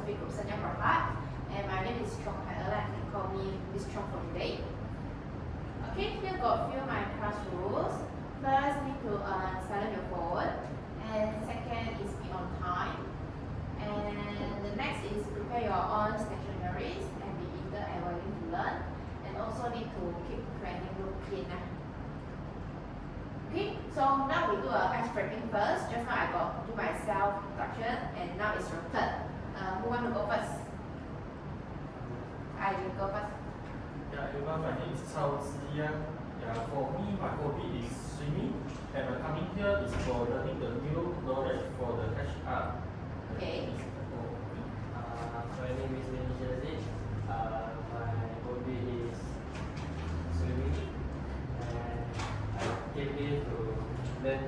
philosophy group Sanya Prahat, and my name is Choong. You can call me Miss Choong for today. Okay, here got a few my class rules. First, need to silence your phone, and second is be on time, and the next is prepare your own stationaries and be eager and willing to learn, and also need to keep training routine. Okay, so now we do a ice breaking first. Just now I got do my self introduction, and now it's your turn. Who want to go first? I will go first. Yeah, everyone, my name is Choong. Yeah, for me, my hobby is swimming, and my coming here is for learning the new knowledge for the HR. Okay. My name is Hrdc. My hobby is swimming, and I came here to learn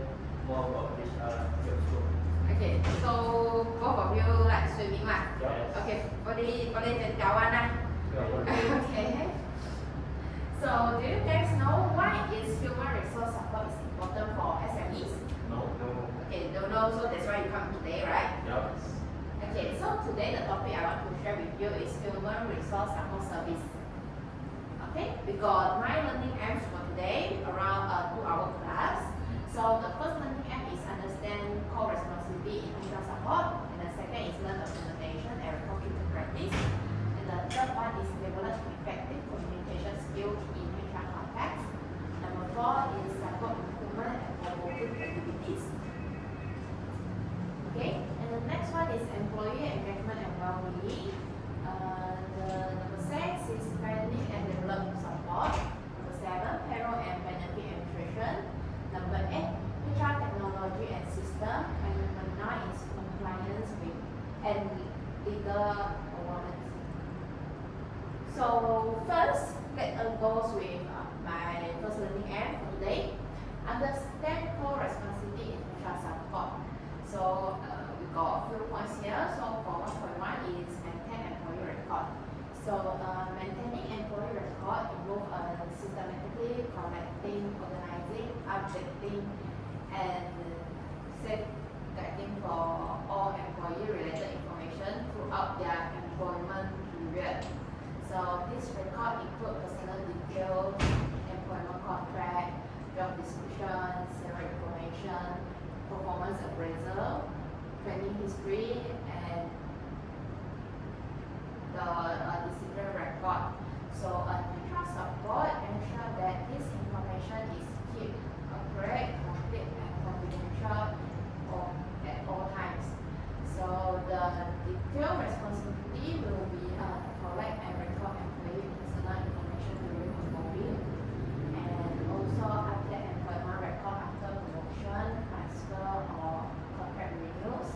more about HR job scope. Okay, so both of you like swimming lah. Yes. Okay, boleh jadi kawan lah. Okay. So do you guys know why is human resource support is important for SMEs? No. Okay, don't know, so that's why you come today, right? Yeah. Okay, so today the topic I want to share with you is human resource support service. Okay, we got 9 learning apps for today, around a 2-hour class. So the first learning app is understand core responsibility in HR support, and the second is learn implementation and report keeping practice, and the third one is develop effective communication skills in HR context. Number 4 is support improvement and promoting activities. Okay, and the next one is employee engagement and well-being. The number 6 is training and development support. Number 7, payroll and benefit administration. Number 8, HR technology and system. And number 9 is compliance with and legal awareness. So first, let us go with my first learning app for today. Understand core responsibility in HR support. So we got a few points here. So for 1.1 is maintain employee record. So maintaining employee record involves systematically collecting, organizing, updating, and safeguarding for all employee-related information throughout their employment period. So this record includes personal details, employment contract, job description, salary information, performance appraisal, training history, and the discipline record. So HR support ensure that this information is kept accurate, complete, and confidential at all times. So the detailed responsibility will be collect and record employee personal information during onboarding, and also update employment record after promotion, transfer, or contract renewals.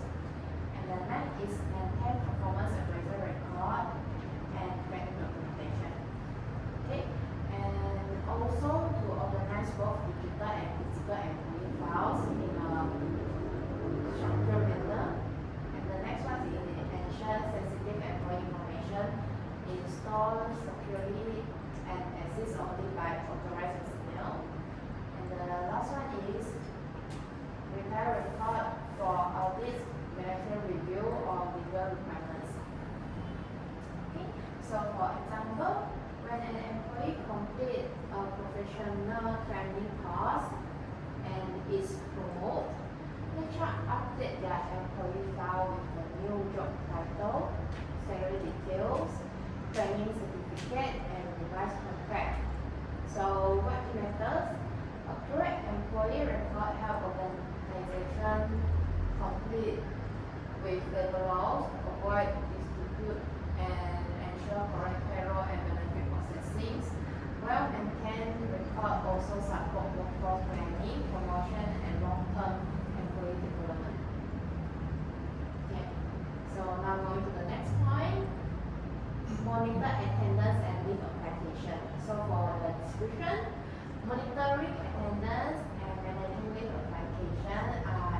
And the next is maintain performance appraisal record and training documentation. Okay, and also to organize both digital and physical employee files in a structured manner. And the next one is ensure sensitive employee information is stored securely and accessed only by authorized personnel. And the last one is prepare record for audit, management review, or legal requirements. Okay, so for example, when an employee completes a professional training course and is promoted, HR update their employee file with the new job title, salary details, training certificate, and revised contract. So what matters? A correct employee record help organization complete with labor laws, avoid dispute, and ensure correct payroll and benefit processing. Well-maintained record also support workforce planning, promotion, and long-term employee development. Okay. So now going to the next point. Monitor attendance and leave application. So for the description, monitoring attendance and managing leave application are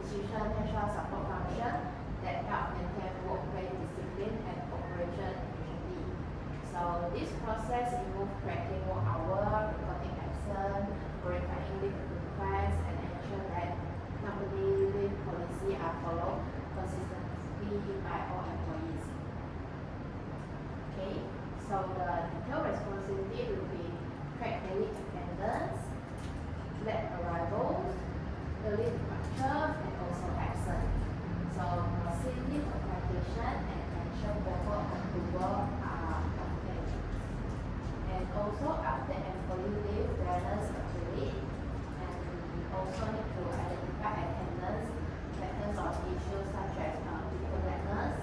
institution HR support function that help maintain workplace discipline and operation efficiently. So this process involves tracking work hour, reporting absence, verifying leave requests, and ensure that company leave policy are followed consistently by all employees. punctual and also absent. So proceed leave application and ensure proper approval are obtained. And also after employee leave balance accurate, and we also need to identify attendance patterns or issues such as lateness.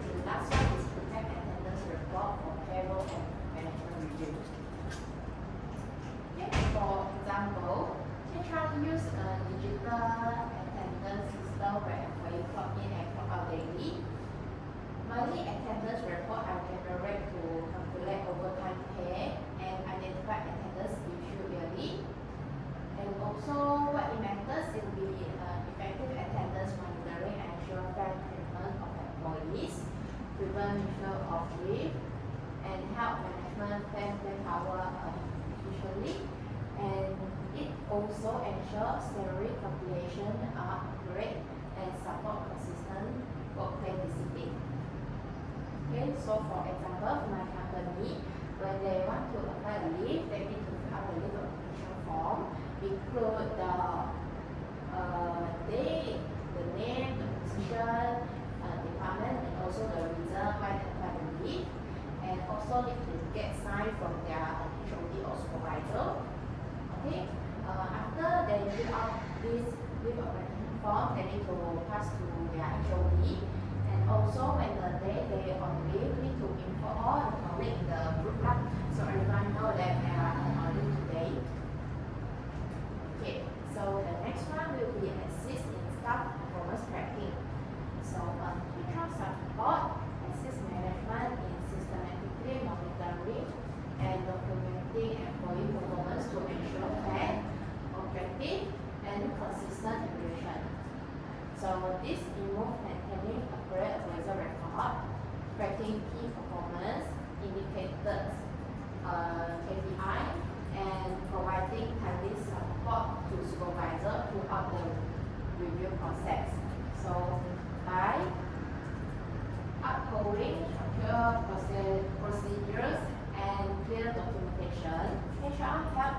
The last one is prepare attendance report for payroll and management review. Okay, for example, HR use a digital attendance system where employees clock in and clock out daily. Monthly attendance report are generated to calculate overtime pay and identify attendance issue yearly. And also, what it matters will be effective attendance monitoring and ensure fair treatment of employees, prevent misuse of leave, and help management plan power efficiently. And it also ensures salary calculation are accurate and support consistent workplace discipline. Okay, so for example, my company, when they want to apply a leave, they need to fill out the leave application form, include the date, the name, the position, department, and also the reason why they apply the leave, and also need to get signed from their HOD or supervisor. Okay, after they fill out this leave application form, they need to pass to their HOD. And also when the day they on leave, we need to inform all the colleagues in the group lab so everyone know that they are on leave today. Okay, so the next one will be assist in staff performance tracking. So HR support assist management in systematically monitoring and documenting employee performance to ensure fair, objective, and consistent evaluation. So this involves maintaining accurate appraisal record, tracking key performance indicators, KPI, and providing timely support to supervisor throughout the review process. So by upholding structured procedures and clear documentation, HR help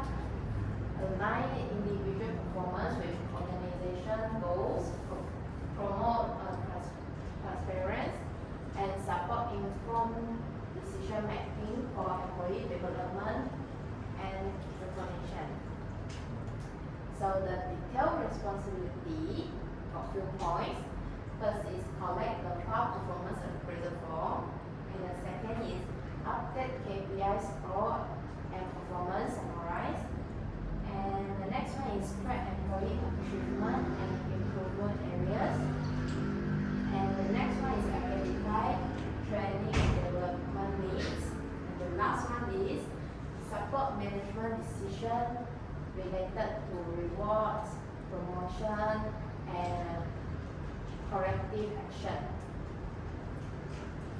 align individual performance with organization goals, promote transparency, and support informed decision making for employee development and recognition. So the detailed responsibility of few points. First is collect the file performance appraisal form, and the second is update KPI score and performance summarize. And the next one is track employee achievement and improvement areas. And the next one is identify training and development needs. And the last one is support management decision related to rewards, promotion, and corrective action.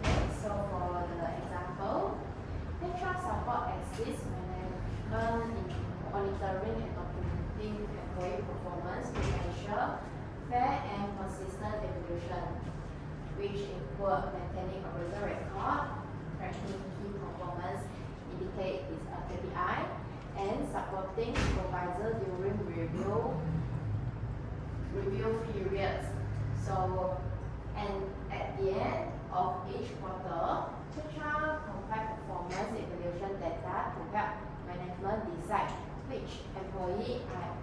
Okay, so for the example, HR support assists management in monitoring and documenting employee performance to ensure fair and consistent evaluation, which include maintaining appraisal record, tracking key performance indicate is a KPI, and supporting supervisor during review periods. So, and at the end of each quarter, HR compile performance evaluation data to help management decide which employee are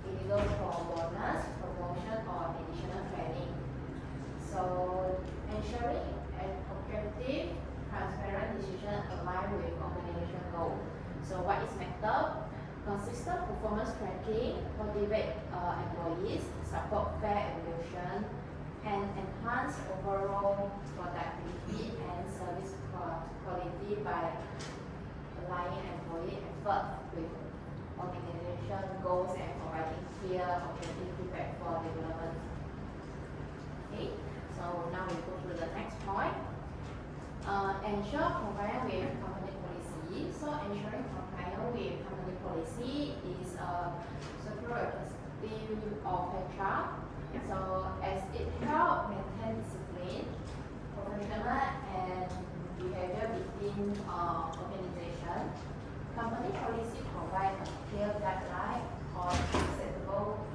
eligible for bonus, promotion, or additional training. So, ensuring an objective, transparent decision aligned with organization goal. So, what is method? Consistent performance tracking, motivate employees, support fair evaluation, and enhance overall productivity and service quality by aligning employee effort with organization goals and providing clear objective feedback for development. Okay, so now we go to the next point. Ensure compliance with company policy. So ensuring compliance with company policy is a separate theme of HR. So as it helps maintain discipline, professional and behavior within organization, company policy provides a clear guideline on acceptable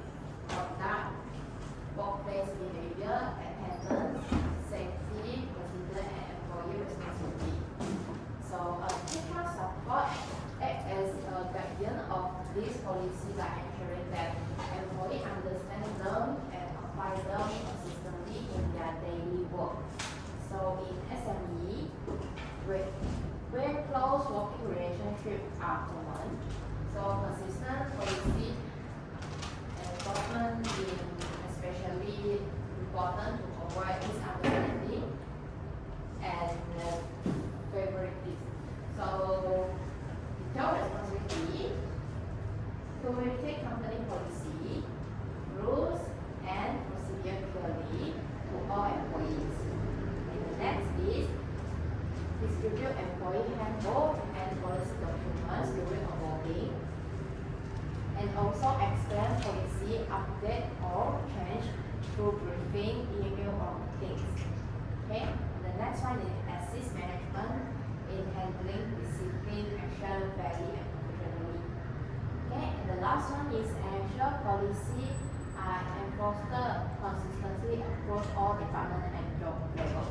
through briefing, email, or meetings. Okay, and the next one is assist management in handling discipline action fairly and professionally. Okay, and the last one is ensure policy are enforced consistently across all departments and job levels.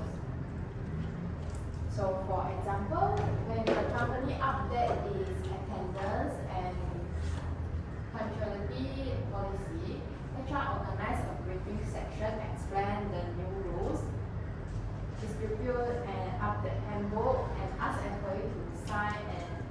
So for example, when the company update its attendance and punctuality policy, HR organize a briefing section, explain the new rules, distribute an update handbook, and ask employees to sign an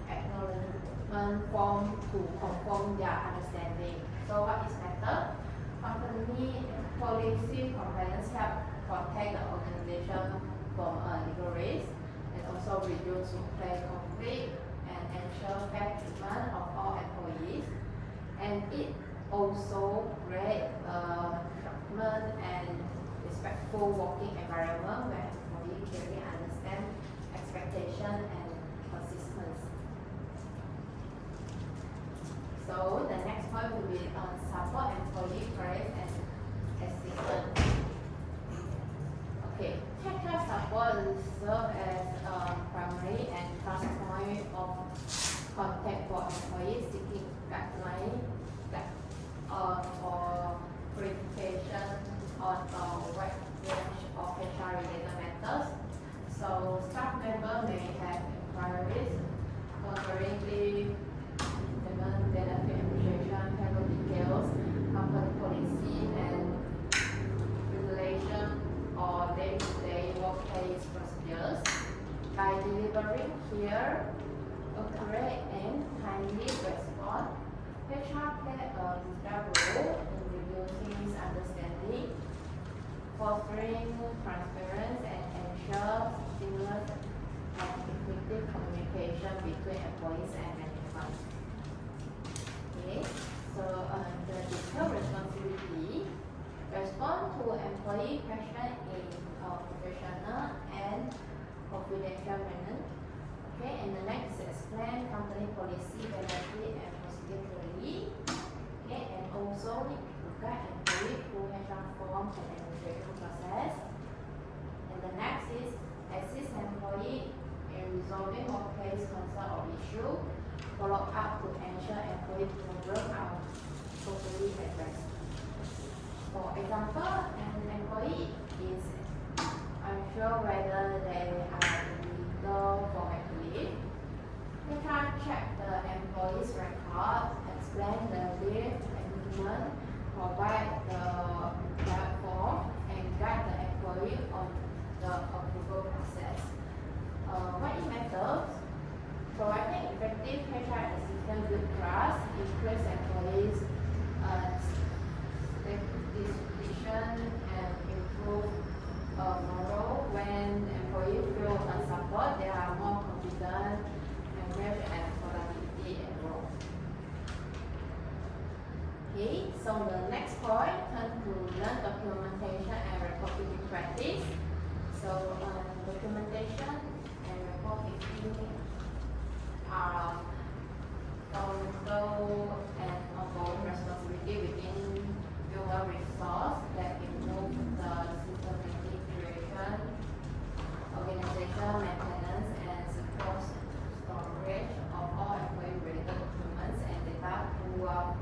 acknowledgement form to confirm their understanding. So what is better? Company policy compliance help protect the organization from legal risk and also reduce workplace conflict and ensure fair treatment of all employees. And it also create a structured and respectful working environment where employees clearly understand expectation and consistency. So the next point will be support employee praise and assistance. Okay, HR support will serve as a primary and trust point of contact for employees seeking guidelines or clarification on a wide range of HR related matters. So staff members may have inquiries concerning leave, benefit appreciation, payroll details, company policy and regulation, or day-to-day workplace procedures. By delivering clear, accurate, and timely response, HR play a vital role in reducing misunderstanding, fostering transparency, and ensure seamless and effective communication between employees and management. Okay, so the detailed responsibility respond to employee question in a professional and confidential manner. Okay, and the next is explain company policy, benefit, and procedure clearly. Okay, and also need to guide employee through HR forms and administration process. And the next is assist employee in resolving workplace concern or issue. Follow up to ensure employee problems are totally addressed. For example, an employee is unsure whether they are eligible for a leave. HR check the employee's record, explain the leave agreement, provide the platform, and guide the employee on the approval process. What it matters? Providing effective HR assistance build trust, increase employees' satisfaction, and improve morale. When employees feel support, they are more confident, engaged, and productivity at work. Okay, so the next point turn to learn documentation and record keeping practice. So documentation and record keeping are fundamental and ongoing responsibility within human resource that involve the systematic creation, organization, maintenance, and support storage of all employee-related documents and data throughout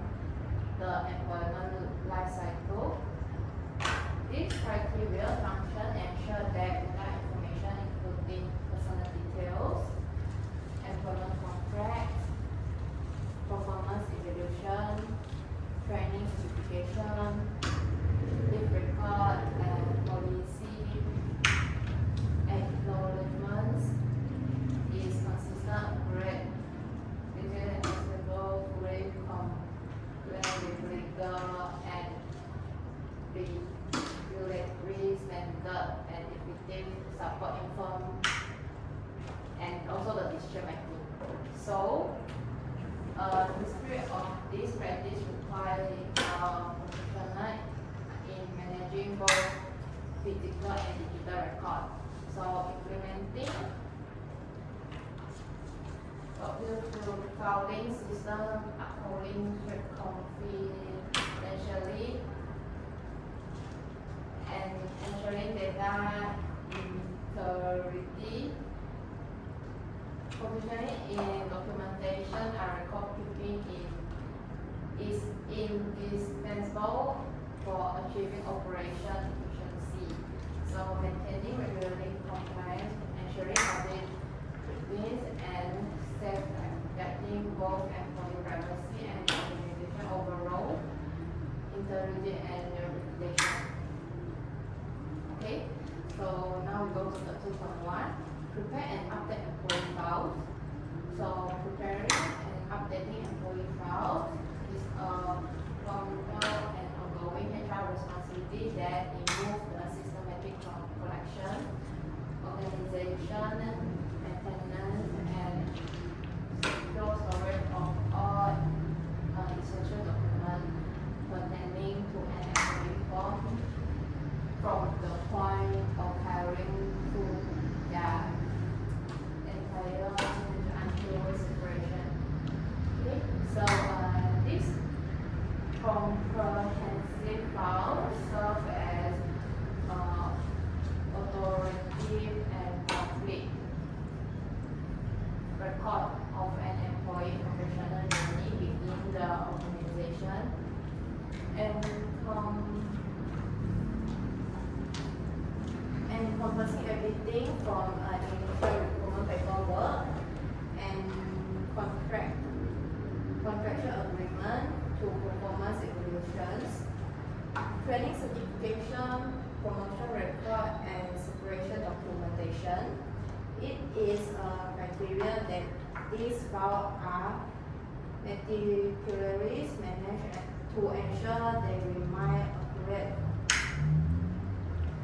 the employment life cycle. These criteria function ensure that data information including personal details, employment contracts, performance evaluation, training certification, leave record, and policy acknowledgements is consistent, accurate, accessible, fully compliant with legal and regulatory standard, and effective support inform and also the decision making. So, the spirit of this practice requires professional in managing both physical and digital record. So, implementing filing system, upholding confidentially, data integrity, proficiency in documentation and record keeping is indispensable for achieving operation efficiency. So maintaining regularly compliance, ensuring audit routines, and safeguarding both employee privacy and organization overall integrity and reputation. Okay, so now we go to the 2.1. Prepare and update employee files. So preparing and updating employee files is a long-term and ongoing HR responsibility that involves the systematic collection, organization, maintenance, and secure storage of all essential documents pertaining to an employee from the point of hiring to their entire until separation. Okay, so this comprehensive file serves as authoritative and complete record of an employee professional journey within the organization encompassing everything from initial recruitment paperwork and contractual agreement to performance evaluations, training certification, promotion record, and separation documentation. It is a criteria that these files are meticulously managed to ensure they remain accurate,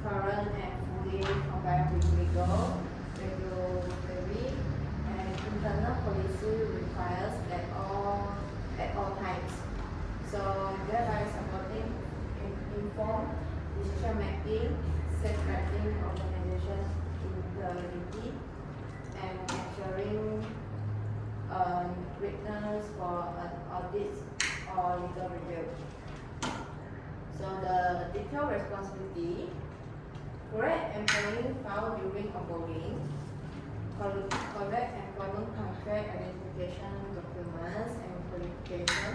current, and fully compliant with legal, regulatory, and internal policy requires at all times. So thereby supporting informed decision making, safeguarding organization integrity, and ensuring readiness for an audit or legal review. So the detailed responsibility: correct employee file during onboarding, correct employment contract identification documents and qualification,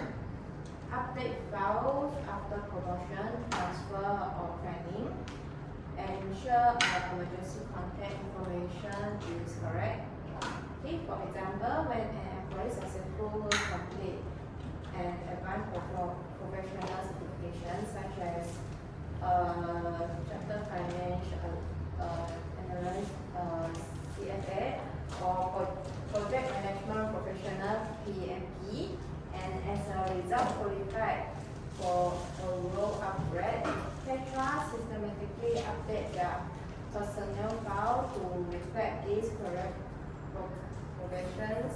update files after promotion, transfer, or training, ensure emergency contact information is correct. Okay, for example, when an employee successfully complete an advanced professional certification such as Chartered Financial Analyst CFA or Project Management Professional PMP, and as a result qualified for a role upgrade, HR systematically update their personnel file to reflect these correct provisions.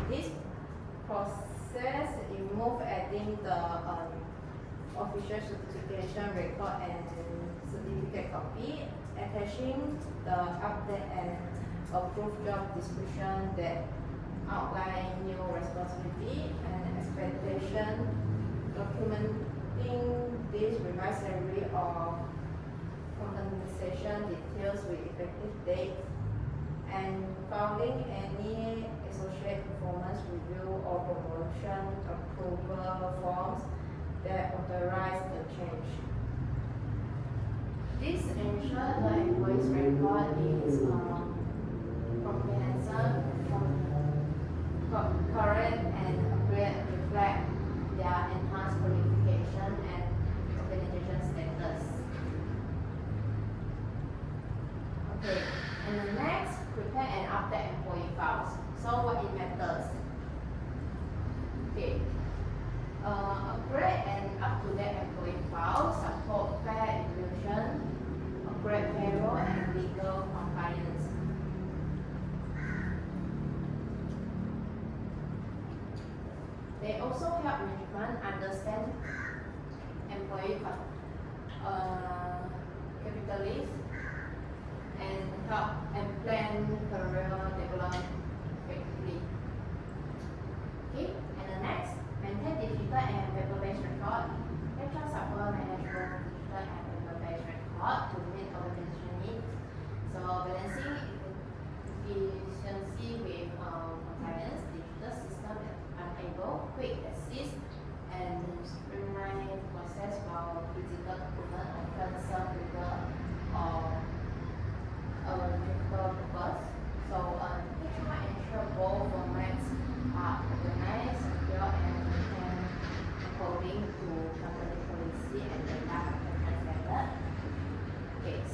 This process involves adding the official certification record and certificate copy, attaching the update and approved job description that outline new responsibility and expectation, documenting this revised salary or compensation details with effective date, and filing any associate performance review or promotion approval forms that authorize the change. This ensures the employee's record is comprehensive, correct, and accurate, reflect their enhanced qualification and organization status. Okay, and the next, prepare and update employee files. So what it matters? Okay. Accurate and up-to-date employee files support fair inclusion, accurate payroll, and legal compliance. They also help management understand employee capitalists and help and plan career development effectively. Okay, and the next, maintain digital and paper-based record. HR support manage both digital and paper-based record to meet organizational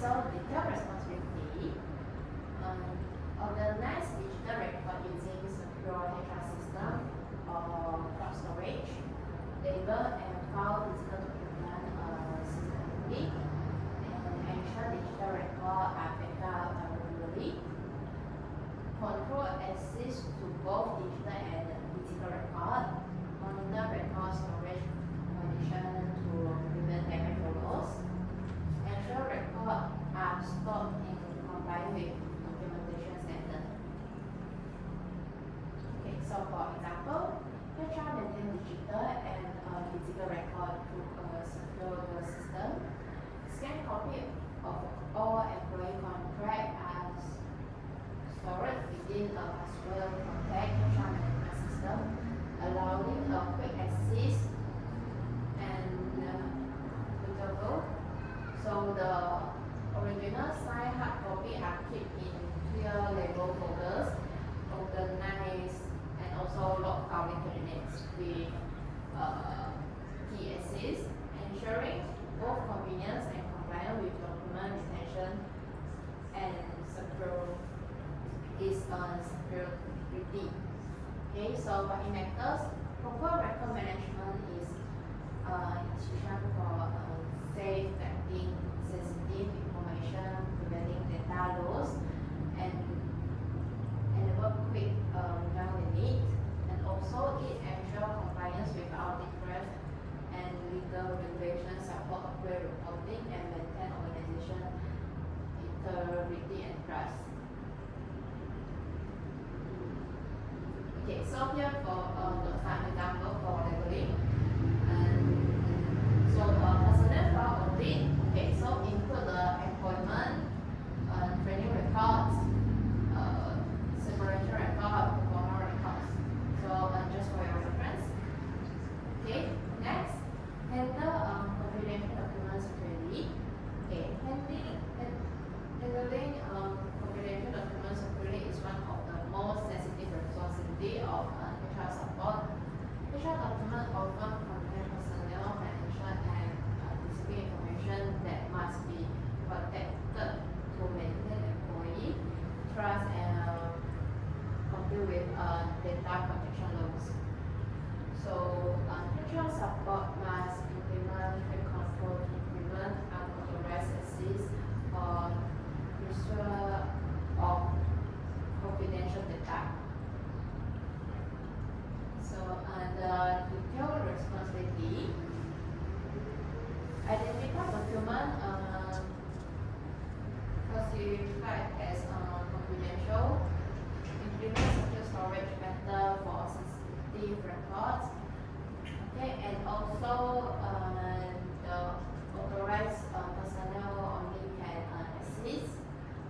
so detailed responsibility. Organize digital record using secure HR system or cloud storage. Label and file digital document systematically. And ensure digital record are backed up regularly. Control access to both digital and physical record. Monitor record storage condition to prevent damage or loss. Ensure records are stored in compliance with documentation standard. Okay, so for example, HR maintain digital and physical record through a secure system. Scan copy of all employee contract as stored within a password protect HR management system, allowing a quick access and suitable. So the original signed hard copy are kept in clear label folders, organized and also log filing cabinets with key access, ensuring both convenience and compliance with document retention and security. Okay, so for enactors, proper record management is institution for safeguarding sensitive information, preventing data loss, and enable quick review when need, and also it ensure compliance with audit requests and legal regulations, support accurate reporting, and maintain organization integrity and trust. Okay, so here for some example for labeling. So personnel file audit. Okay, so include the employment, training records, separation record, performance records. So just for your reference. Okay, next, handle confidential documents securely. Okay, handling confidential documents securely is one of the most sensitive responsibility of HR support. HR documents often contain personnel, financial, and discipline information that must be protected to maintain employee trust and comply with data protection laws. So HR support must implement strict control to prevent unauthorized access or misuse of confidential data. So the detailed responsibility, identify document classified as confidential, implement secure storage method for sensitive records. Okay, and also the authorized personnel only can access,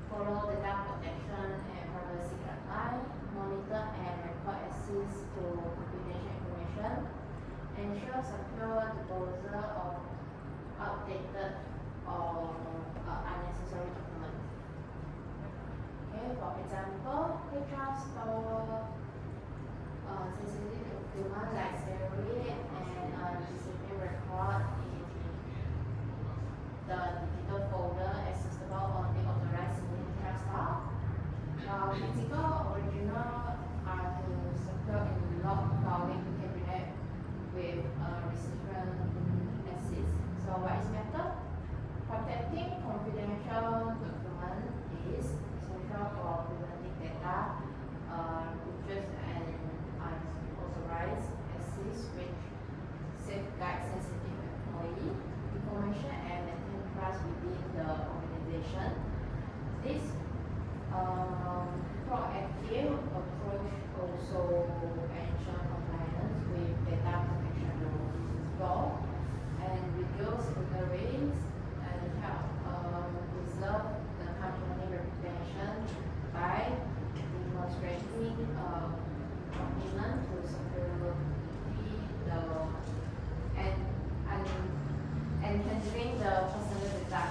follow data protection and privacy guidelines, monitor and record access to confidential information, ensure secure disposal of outdated or unnecessary documents. Okay, for example, HR store sensitive documents like salary and discipline record in the digital folder accessible only authorized HR staff. Physical original are to secure in log filing cabinet with recipient access. So what is method? Protecting confidential document is essential for preventing data breaches and unauthorized access, which safeguard sensitive employee information and maintain trust within the organization. This proactive approach also ensure compliance with data protection law and reduce legal risks and help preserve the company reputation by demonstrating commitment to security and handling the personal data.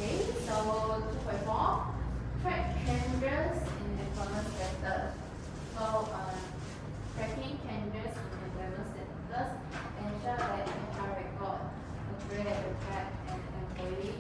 Okay, so 2.4, track changes in employment status. So tracking changes in employment status ensure that HR record accurate reflect an employee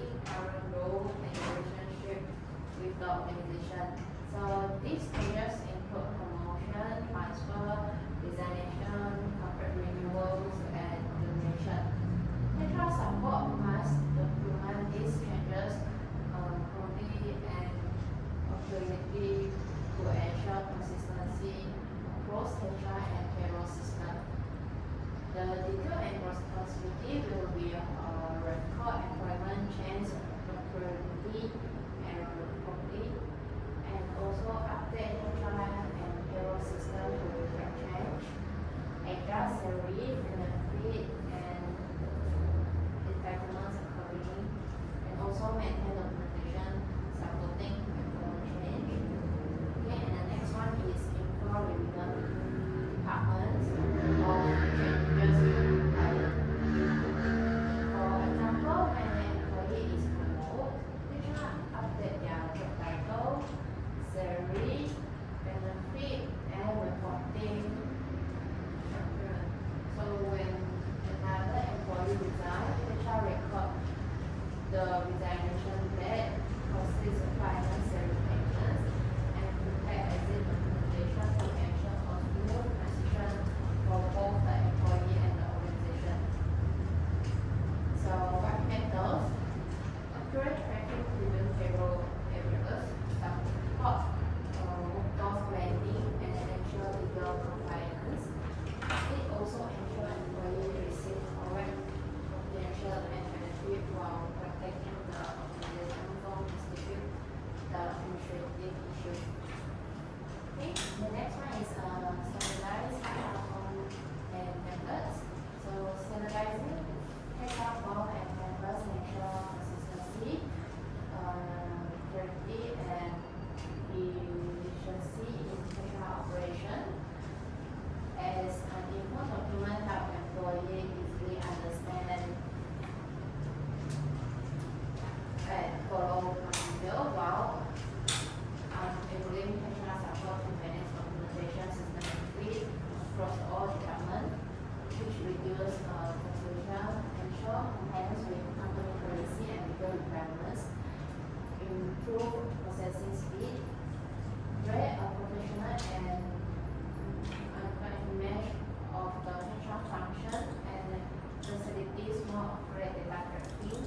is more accurate data tracking,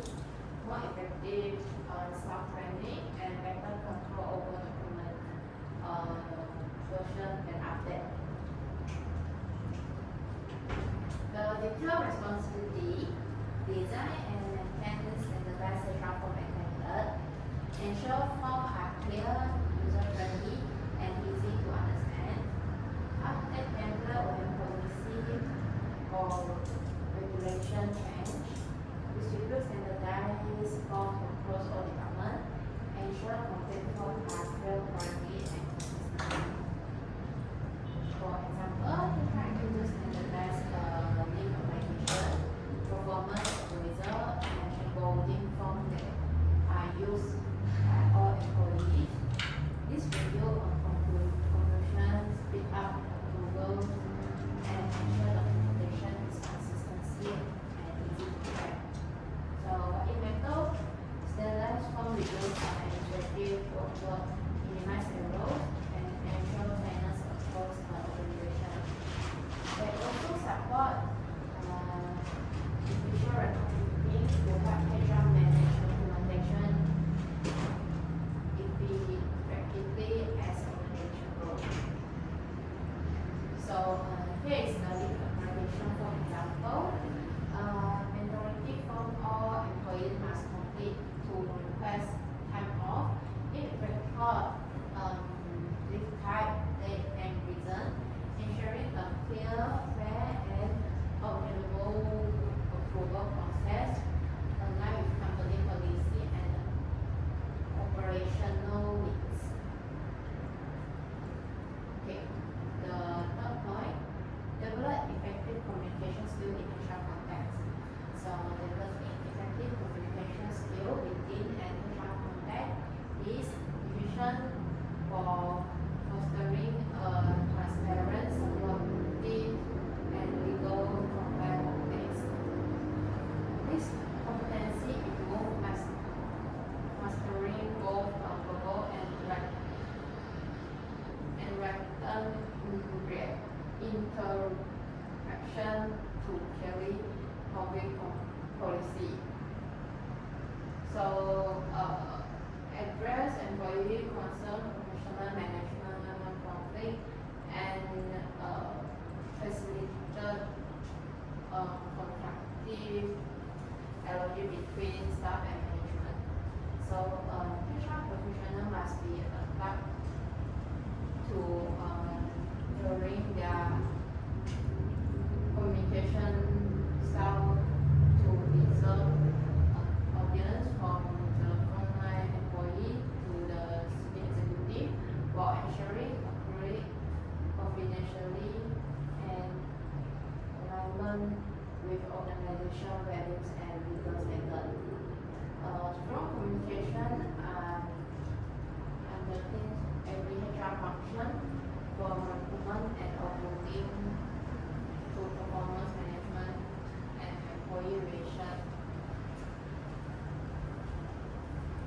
more effective staff training, and better control over document version and update. The detailed responsibility, design and maintain standardized HR format template, ensure forms are clear, user-friendly, and easy to understand. Update template when policy or regulation change. Distribute standardized forms across all departments. Ensure complete forms are clear, quality, and consistent. For example, HR uses standardized leave application, performance appraisal, and onboarding forms that are used by all employees. This review on conclusion, speed up approval, and ensure documentation is consistency and easy to track. So in method, standardized form reduce administrative workload, minimize errors, and ensure fairness across the organization. They also support official record keeping to help HR manage documentation effectively as organization grows. So here is the leave application for example. Majority from all employees must complete to request time off. It record leave type, date, and reason, ensuring a clear, fair, and obtainable approval process aligned with company policy and operational needs. Okay, the third point, develop effective communication skill in HR context. So developing effective communication skill within an HR context is efficient for fostering a transparent, supportive, and legal context. This competency involves mastering both verbal and written interaction to carry public policy. So, address employee concern, professional management conflict, and facilitate constructive dialogue between staff and management. So, HR professional must be adapt to during their communication style to reserve audience from the frontline employee to the senior executive while ensuring accurate, confidentially, and alignment with organizational values and legal standards. Strong communication underpins every HR function from recruitment and onboarding to performance management and employee relations,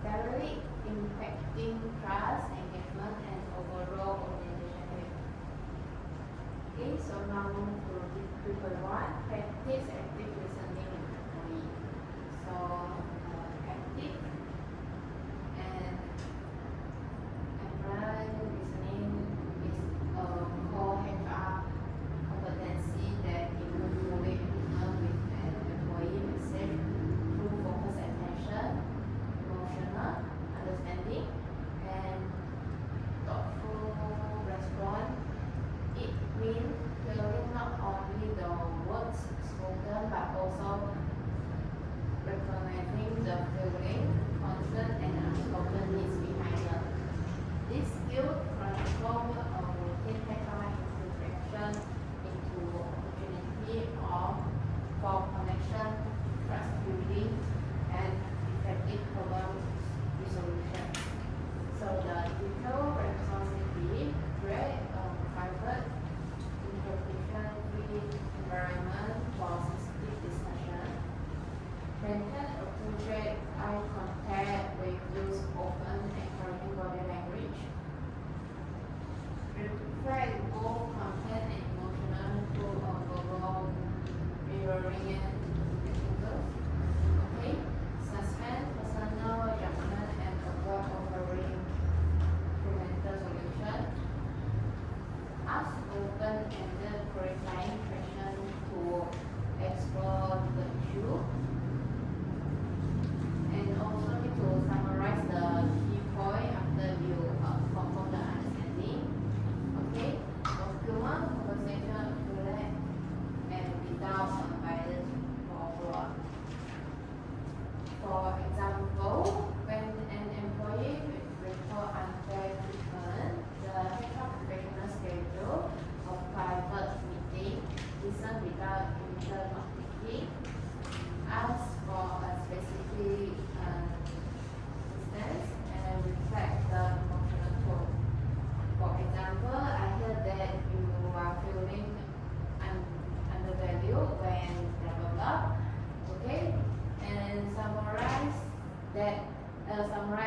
directly impacting trust, engagement, and overall organization health. Okay, so now to people one, practice active listening with employee. So active and employee listening is a core HR competency that includes fully engagement with an employee message through focused attention, emotional understanding, and thoughtful response. It means hearing not only the words spoken but also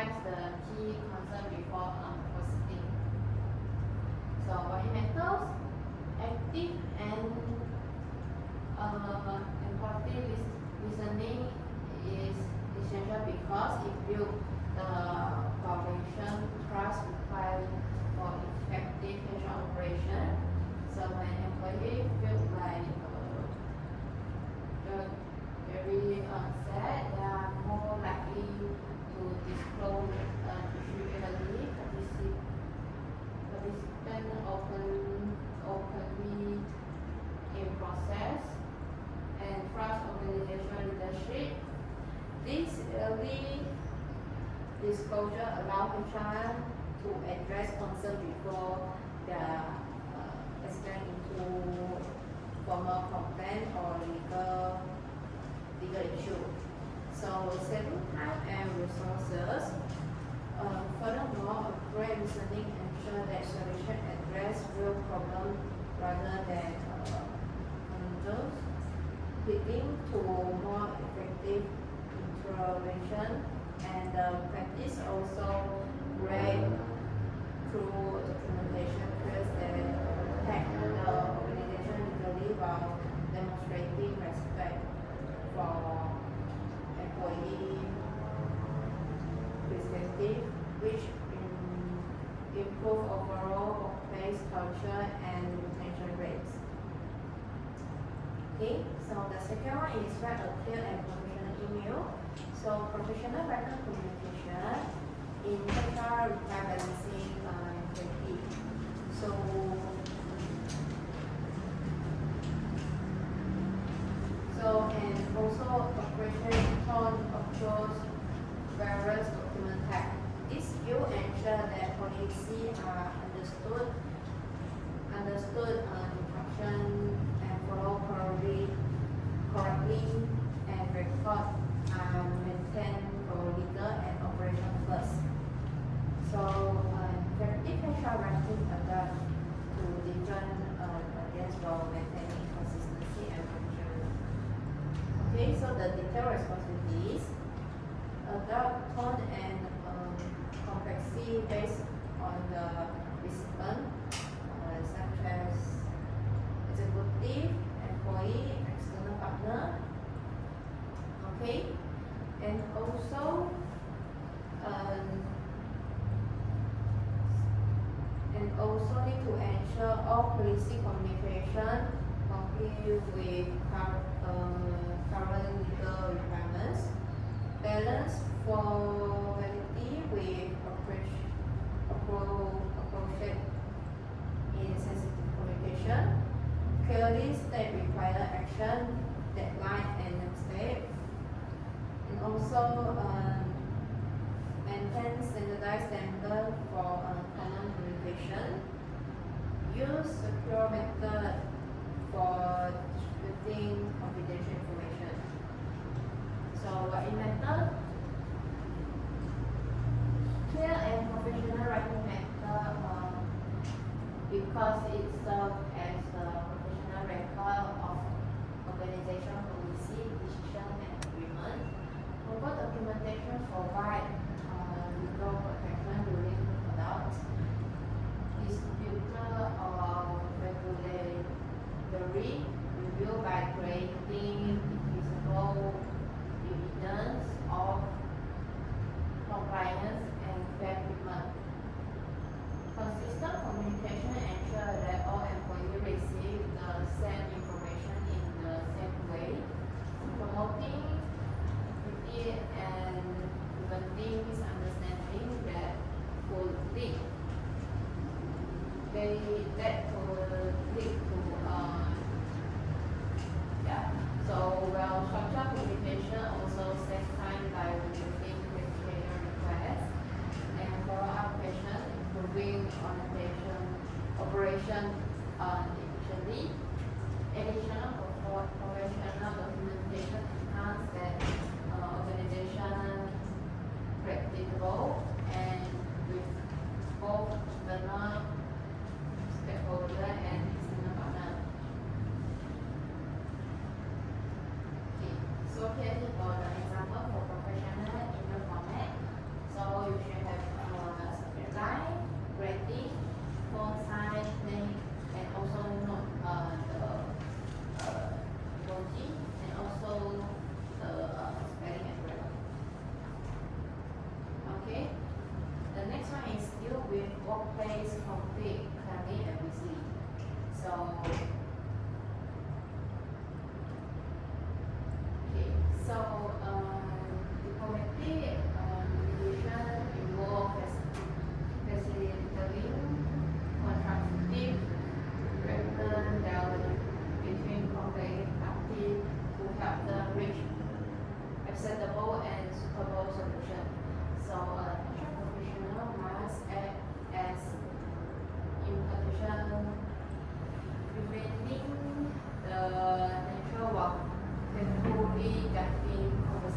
checks the key concern before proceeding. So what it matters, active and empathic listening is essential because it builds the foundation trust required for effective HR operation. So when employee feel like very sad, they are more likely to disclose issue early, participate openly in process, and trust organizational leadership. This early disclosure allows HR to address concerns before they escalate into formal complaint or legal issue. So saving time and resources. Furthermore, a great listening ensures that solution address real problems rather than those, leading to more effective intervention. And practice also great through documentation proves that protect the organization legally while demonstrating respect for employee perspective, which improve overall workplace culture and retention rates. Okay, so the second one is write a clear and professional email. So professional written communication in HR require balancing empathy. And also operation tone approach various document type. This will ensure that policy are understood instruction and follow correctly, and record are maintained for legal and operation first. So effective HR writing adapt to different audience while maintaining consistency and professionalism. Okay, so the detailed responsibilities adopt tone and complexity based on the recipient, such as executive, employee, external partner. Okay, and also need to ensure all policy communication comply with current legal requirements, balance formality with appropriate in sensitive communication, clearly state required action, deadline and next step, and also maintain standardized standard for common communication, use secure method for distributing confidential information. So what it matter? Clear and professional writing method because it serves as a professional record of organization policy, decision and agreement. Proper documentation provide legal protection during conduct, distributor or regulatory review by creating visible evidence of compliance and fair treatment. Consistent communication ensures that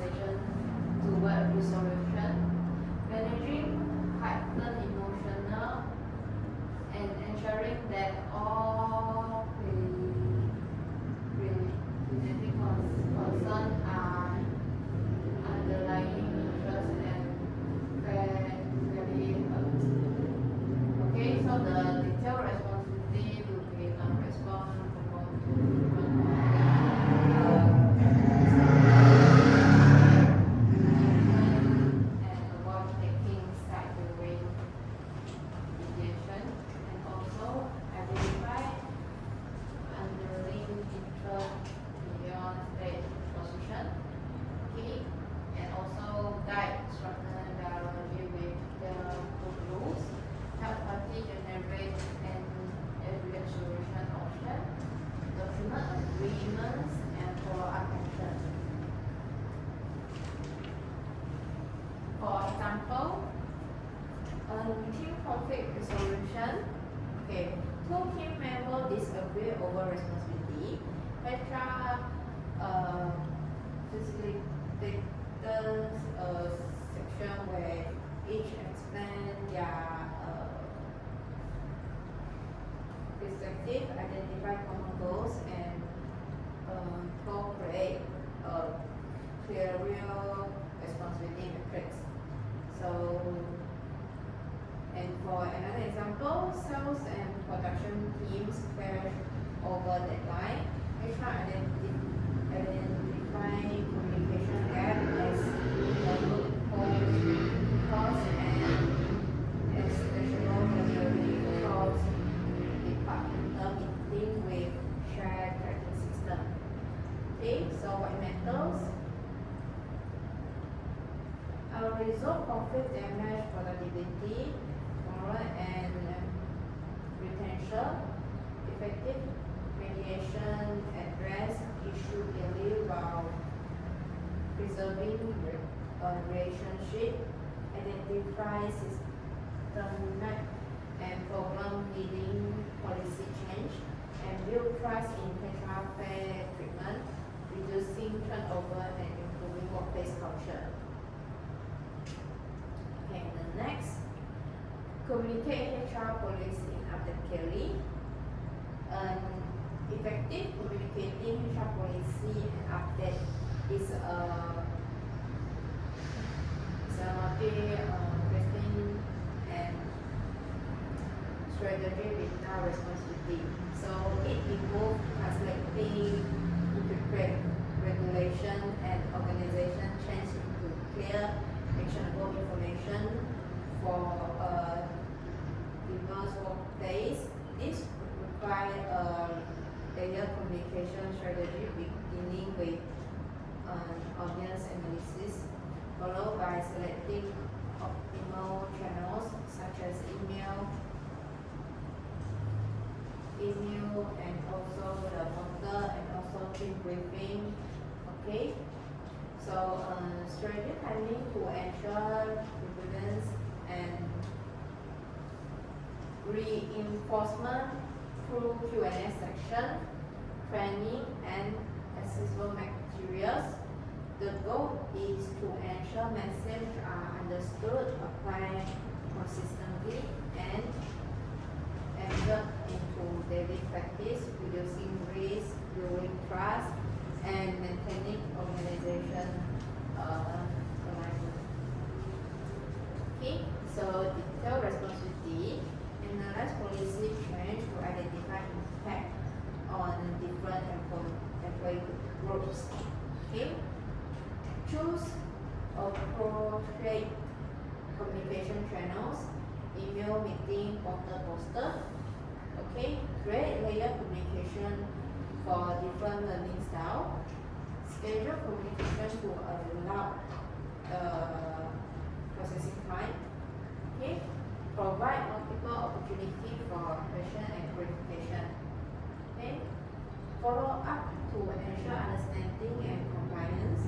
organization toward resolution, managing heightened emotional, and ensuring that all related concerns are underlying interest and fairly heard. Okay, so the detailed responsibility will be responsible to and avoid taking side during mediation, and also identify underlying interest beyond state position. Okay, and also guide structural dialogue with the group rules, help party generate and evaluate solution option, document agreements, and follow up action. For example, team conflict resolution. Okay, two team members disagree over responsibility. HR facilitates a section where each explain their perspective, identify common goals, and co-create a clear real responsibility matrix. So, and for another example, sales and production teams clash over deadline. HR identify communication gap as the root cause and especially across departmental meeting with shared tracking system. Okay, so what matters? Resolve conflict damage productivity, moral and retention, effective mediation, address issue early while preserving relationship, identify systemic and problem leading policy change, and build trust in HR fair treatment, reducing turnover and improving workplace culture. Okay, the next, communicate HR policy adequately. Effective communicating HR policy and update is a multi-question and strategy with our responsibility. So it involves translating interpret regulation and organization change into clear, actionable information for a diverse workplace. This requires a layered communication strategy beginning with audience analysis, followed by selecting optimal channels such as email and also the portal and also team briefing. Okay, so strategy planning to ensure evidence and reinforcement through Q&A section, training and accessible materials. The goal is to ensure messages are understood, applied consistently, and entered into daily practice, reducing risk, building trust, and maintaining organization alignment. Okay, so detailed responsibility, analyze policy change to identify impact on different employee groups. Okay, choose appropriate communication channels, email, meeting, portal, poster. Okay, create layer communication for different learning style. Schedule communication to allow processing time. Okay, provide multiple opportunity for question and clarification. Okay, follow up to ensure understanding and compliance.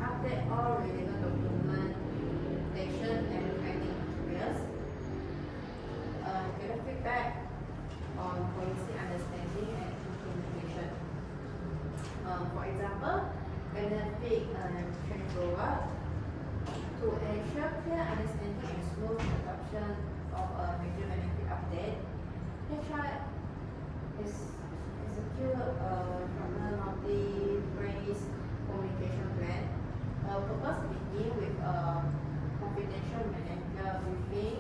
Update all relevant documentation and training materials. Get a feedback on policy understanding and implementation. For example, benefit change record. To ensure clear understanding and smooth adoption of a major benefit update, HR execute a formal multi-phase communication plan. The purpose begin with a confidential manager briefing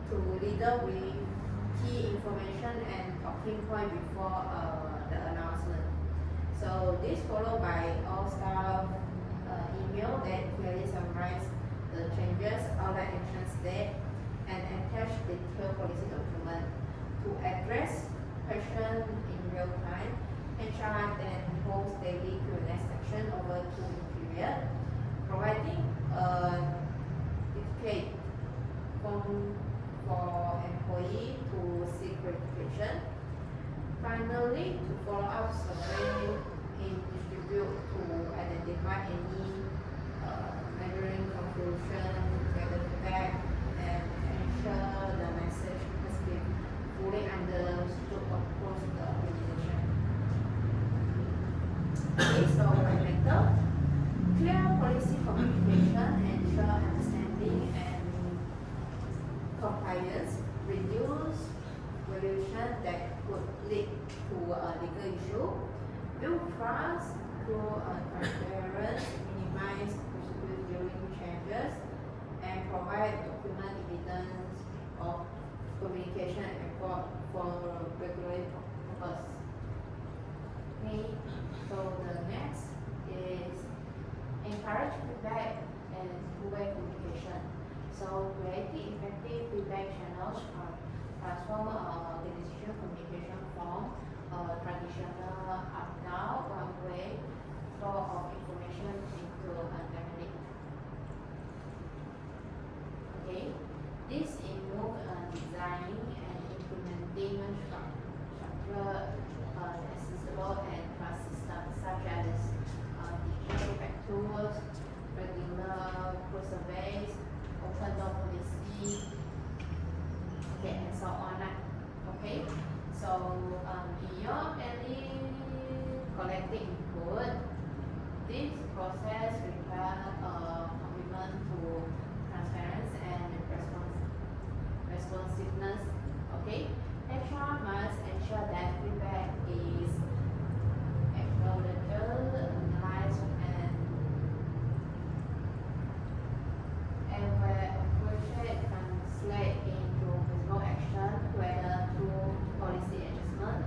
to leader with key information and talking point before the announcement. So this followed by all staff email that clearly summarize the changes, outline action step, and attach detailed policy document. To address questions in real time, HR then holds daily Q&A section over 2 week period, providing a dedicated form for employee to seek clarification. Finally, to follow up survey in distribute to identify any measuring conclusion, gather feedback, and ensure the message has been fully understood across the organization. Okay, so by method, clear policy communication, ensure understanding and compliance, reduce variation that could lead to a legal issue, build trust through transparency, minimize procedure during changes, and provide document evidence of communication effort for regulatory purpose. Okay, so the next is encourage feedback and two-way communication. So creating effective feedback channels transform organization communication from traditional up-down one-way flow of information into a dynamic. Okay, this involves designing and implementing structured, accessible, and trust systems such as digital feedback tools, regular surveys, open door policy, okay, and so on. Okay, so beyond any collecting input, this process requires a commitment to transparency and responsiveness. Okay, HR must ensure that feedback is acknowledged, analyzed, and where appropriate translate into visible action, whether through policy adjustment,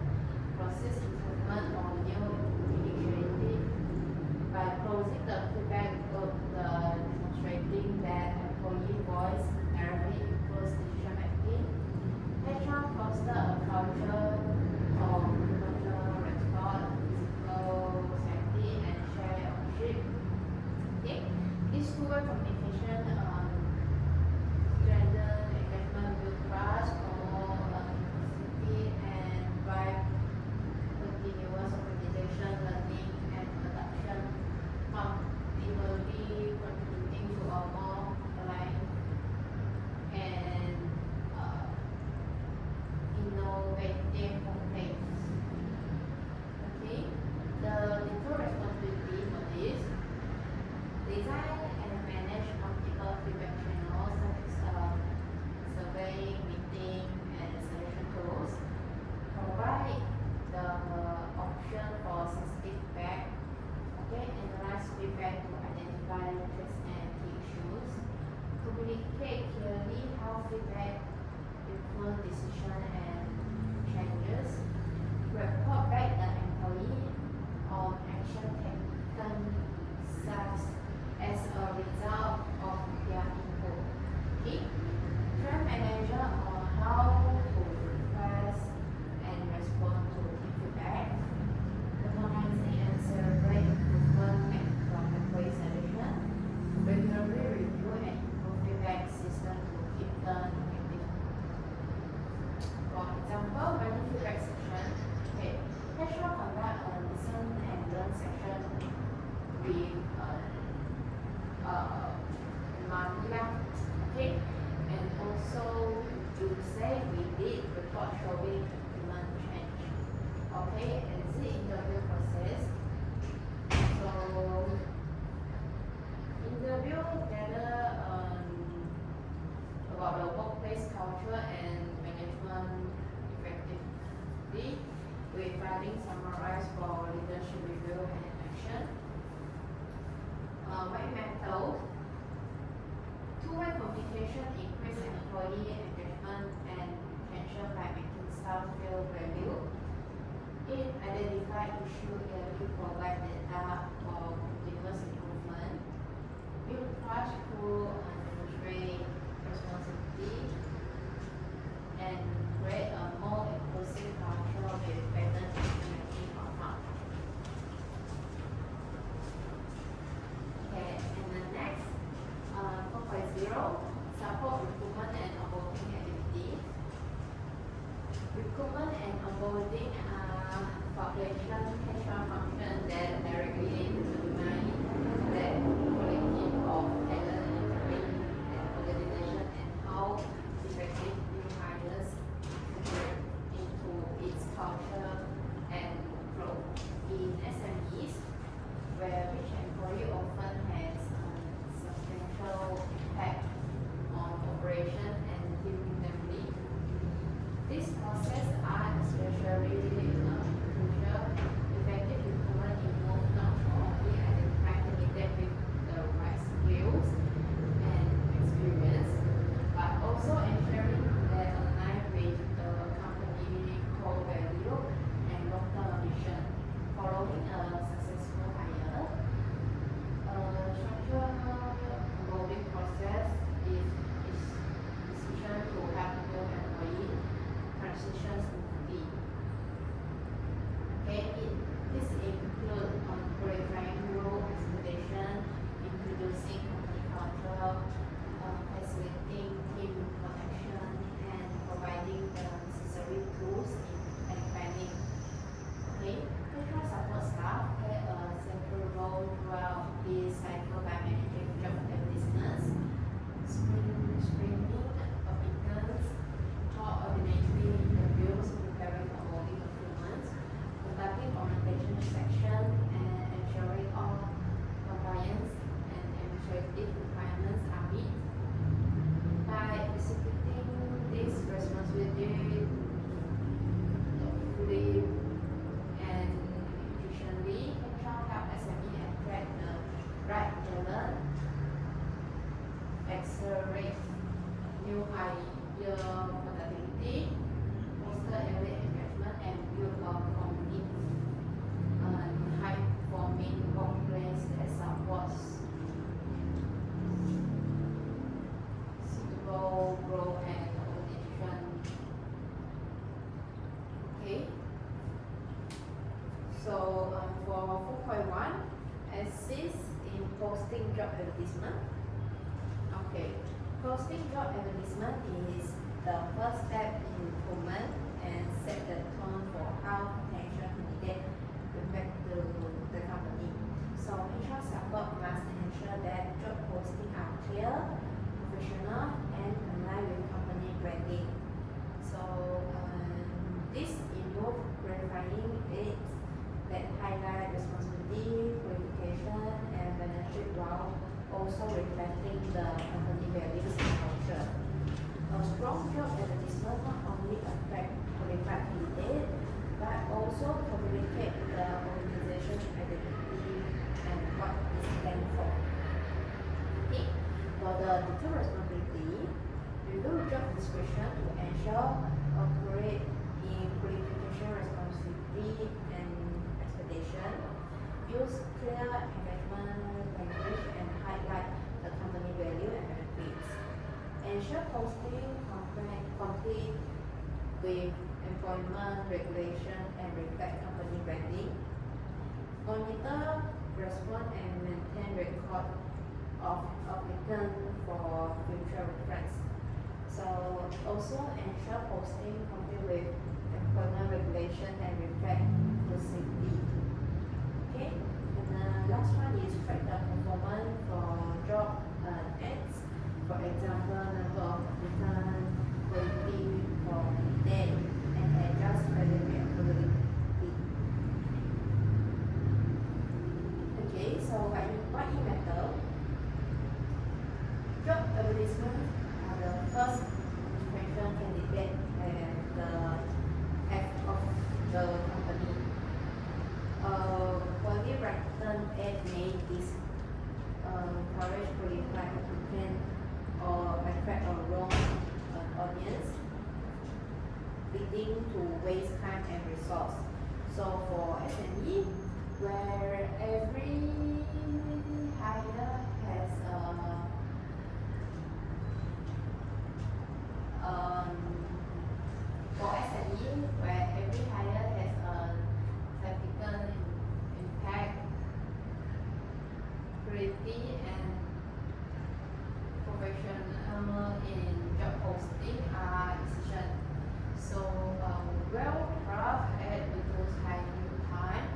process improvement, or new initiative. By closing the feedback loop, demonstrating that employee voice directly influence decision making, HR foster a culture of mutual respect, physical safety, and shared ownership. Okay, this two-way communication strengthen engagement, build trust, promote inclusivity, and drive continuous organization learning and adoption, ultimately contributing to a more aligned and innovative workplace. Okay, the legal responsibility for this: design and manage multiple feedback channels such as survey, meeting, and solution tools. Provide the option for sensitive feedback. Okay, analyze feedback to identify risks and key issues. Communicate clearly how feedback influence decision and changes. Report back the employee on action taken such as a result of their input. Okay, train manager on how to request and respond to feedback. Recognizing and celebrate improvement made from employee selection. Regularly review and improve feedback system to keep them effective. For example, running feedback session. Okay, HR conduct a listen and learn section with Manila. Okay, and also to say we did report showing implement change. Okay, exit interview process. So qualification increase employee engagement and retention by making staff feel valued. It identifies issues yearly, provide data for continuous improvement. Build trust through demonstrate responsibility and create a more inclusive culture with better decision-making outcome. Okay, and the next, 4.0, support recruitment and onboarding activities. Recruitment and onboarding are population HR functions that directly determine the quality of talent entering an organization and how effective new hires integrate into its culture and flow. In SMEs, where each employee often has a substantial impact on operation and team dynamic, these processes are especially crucial. Effective recruitment involves not only identifying candidates with the right skills and experience, but also ensuring that align with the company core value and long-term vision. Following a successful hire, a structured onboarding process is essential to help new employee transition smoothly. Okay, this includes clarifying role expectation, introducing company culture, facilitating team connection, and providing the necessary tools and planning. Okay, HR support staff play a central role throughout this cycle by managing job advertisements, screening applicants, coordinating interviews, preparing onboarding documents, conducting orientation section, and ensuring all compliance and administrative requirements are met. By executing this responsibility thoughtfully and efficiently, HR help SME attract the right talent, accelerate new hire productivity, foster employee engagement, and build a complete high-performing workplace that supports suitable growth and organization. Okay. So for 4.1, assist in posting job advertisement. Okay. Posting job advertisement is the first step in recruitment and set the tone for how potential candidates reflect to the company. So HR support must ensure that job postings are clear, professional, and aligned with company branding. So this involves clarifying it that highlight responsibility, qualification, and benefit while also reflecting the company values and culture. A strong job advertisement not only affect qualified candidates but also communicate the organization's identity and what it stands for. Okay. For the detailed responsibility, review job description to ensure accurate in qualification, responsibility, and expectation. Use clear engagement language and highlight the company value and benefits. Ensure posting complete with employment regulation and reflect company branding. Monitor, respond, and maintain record of applicant for future reference. So also ensure posting complete with employment regulation and reflect inclusivity. Okay, and the last one is track the performance for job ads. For example, number of applicants, quality for candidate, and adjust resume accordingly. Okay, so what it matter? Job advertisements are the first information candidate and the head of the company. Poorly written ad may discourage qualified applicant or attract waste time and resource. So for SME, where every hire has for SME, where every hire has a significant impact, quality and professional in job posting are essential. So well-craft ad reduce hiring time,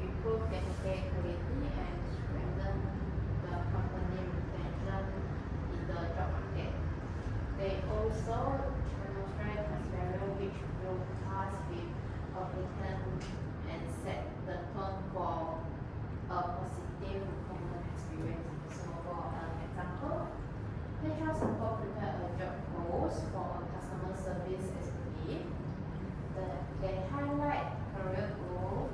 improve candidate quality and strengthen the company retention in the job market. They also demonstrate transparent which will pass with applicants and set the tone for a positive recruitment experience. So for an example, HR support prepare a job post for a customer service executive. They highlight career growth,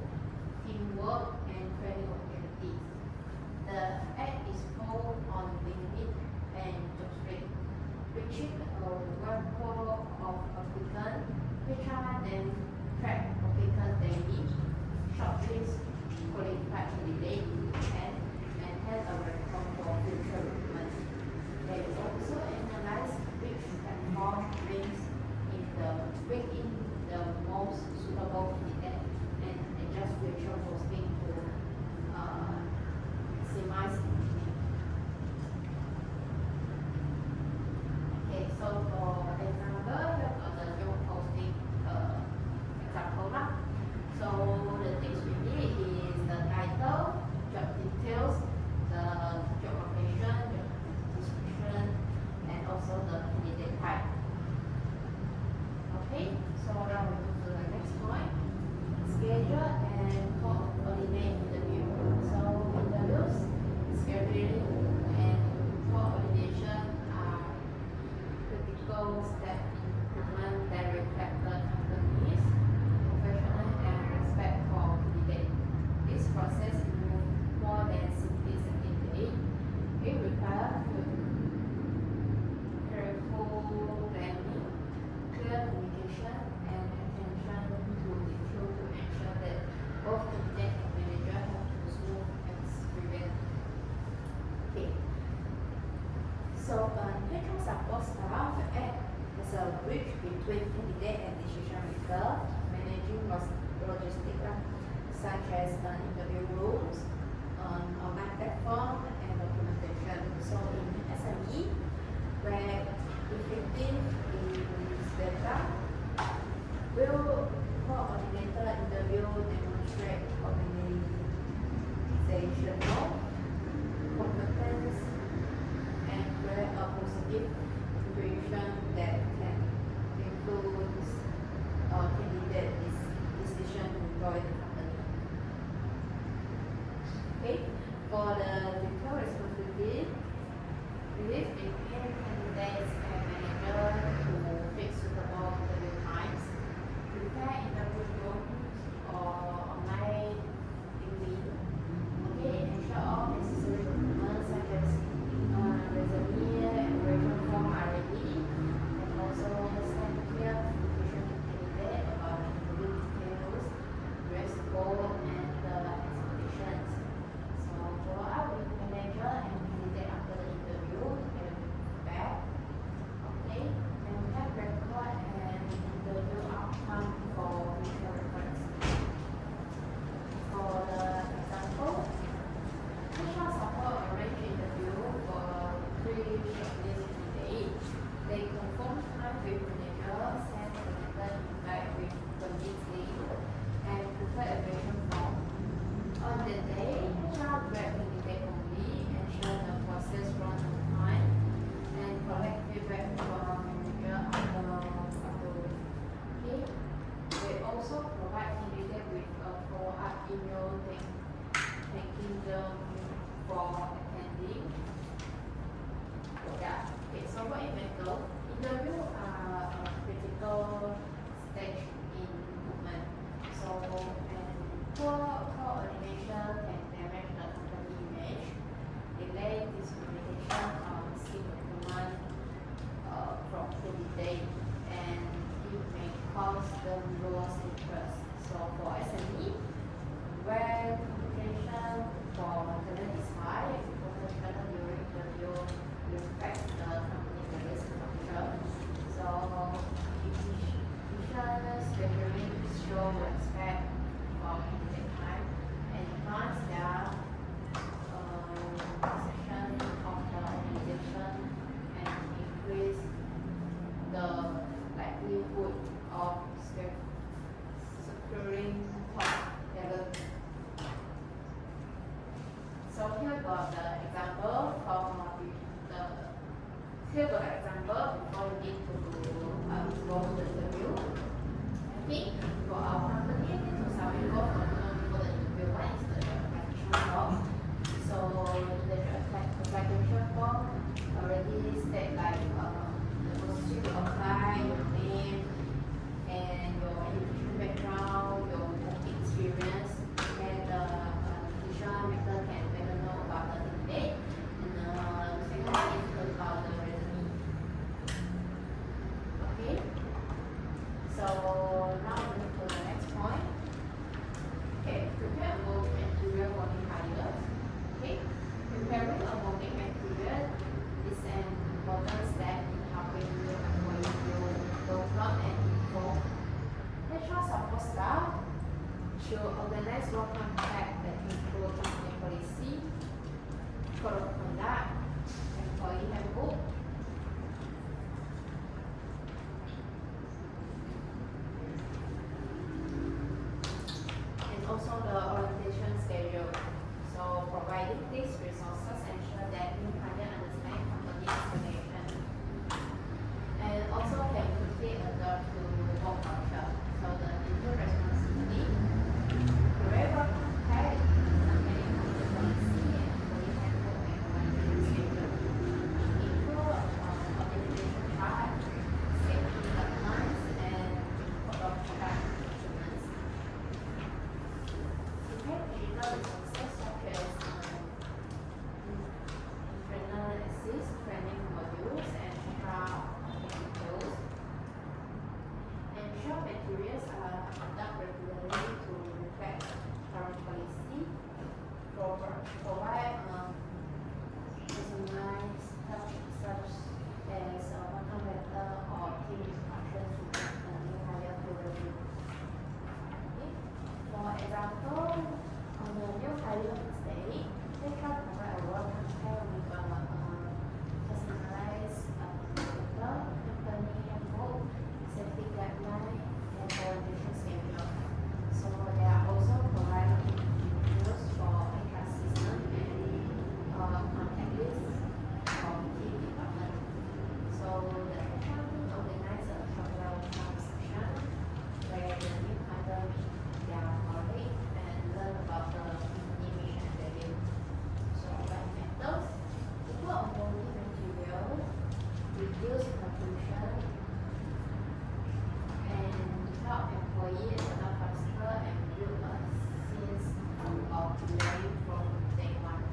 teamwork, and training opportunities. The ad is posted on LinkedIn and JobStreet, reaching a wide pool of applicants. HR then track applicants daily, shortlist qualified candidates, and maintain a record for future recruitment. They also analyze which platform bring in the most suitable candidate and adjust future posting to maximize engagement. Okay, so for example, here got the job posting example lah. So the things we need is the title, job details, the job location, job description, and also the candidate type. Okay, so now we move to the next point. Schedule and coordinate interview. So interviews, scheduling, and coordination are critical steps in recruitment that reflect the company's professional and respect for candidates. This process involves more than simply setting date. It requires careful planning, clear communication, and attention to detail to ensure that both candidate and manager have a smooth experience. Okay. So HR support staff act as a bridge between candidate and decision maker, managing logistics such as interview rooms, online platform, and documentation. So in SME, where effective is data, will coordinator interview demonstrate organizational competence and create a positive impression that can influence candidate decision to join the company. Okay, for the detailed Here the example before you need to go to the interview. Okay, for our company, you need to submit go for the interview. One is the application form. So the application form already state like the position you apply, your name, and your education background, your work experience, and the decision maker can better know about the candidate. And the second one is about the resume. Okay. So now we move to the next point. Okay, prepare a molding material for new hires. Okay, preparing a molding material is an important step in helping new employees welcome and involve. HR support staff should organize work contact that include company policy, code of conduct, employee handbook, and also the orientation schedule. So providing these resources ensure that new hire understand company information and also can quickly adapt to work culture. So the individual responsibility, career work contact, company policy, and employee handbook and orientation schedule. Include organization chart, safety guidelines, and code of conduct documents. Prepare digital resources such as internal assist, training modules, and extra details. Ensure materials are updated regularly to reflect current policy. Provide personalized touch such as welcome letter or team instructions to make the new hire feel review. Okay. For example, on the new hire stage, they can provide a work contact with a personalized letter, company handbook, safety guideline, and orientation schedule. So they are also providing videos for HR system and contact list for key department. So the HR team organize a welcome session where the new hire meet their colleagues and learn about the company mission and value. So like methods, people onboarding material, reduce confusion, and help employees adapt faster and build a sense of learning from day one.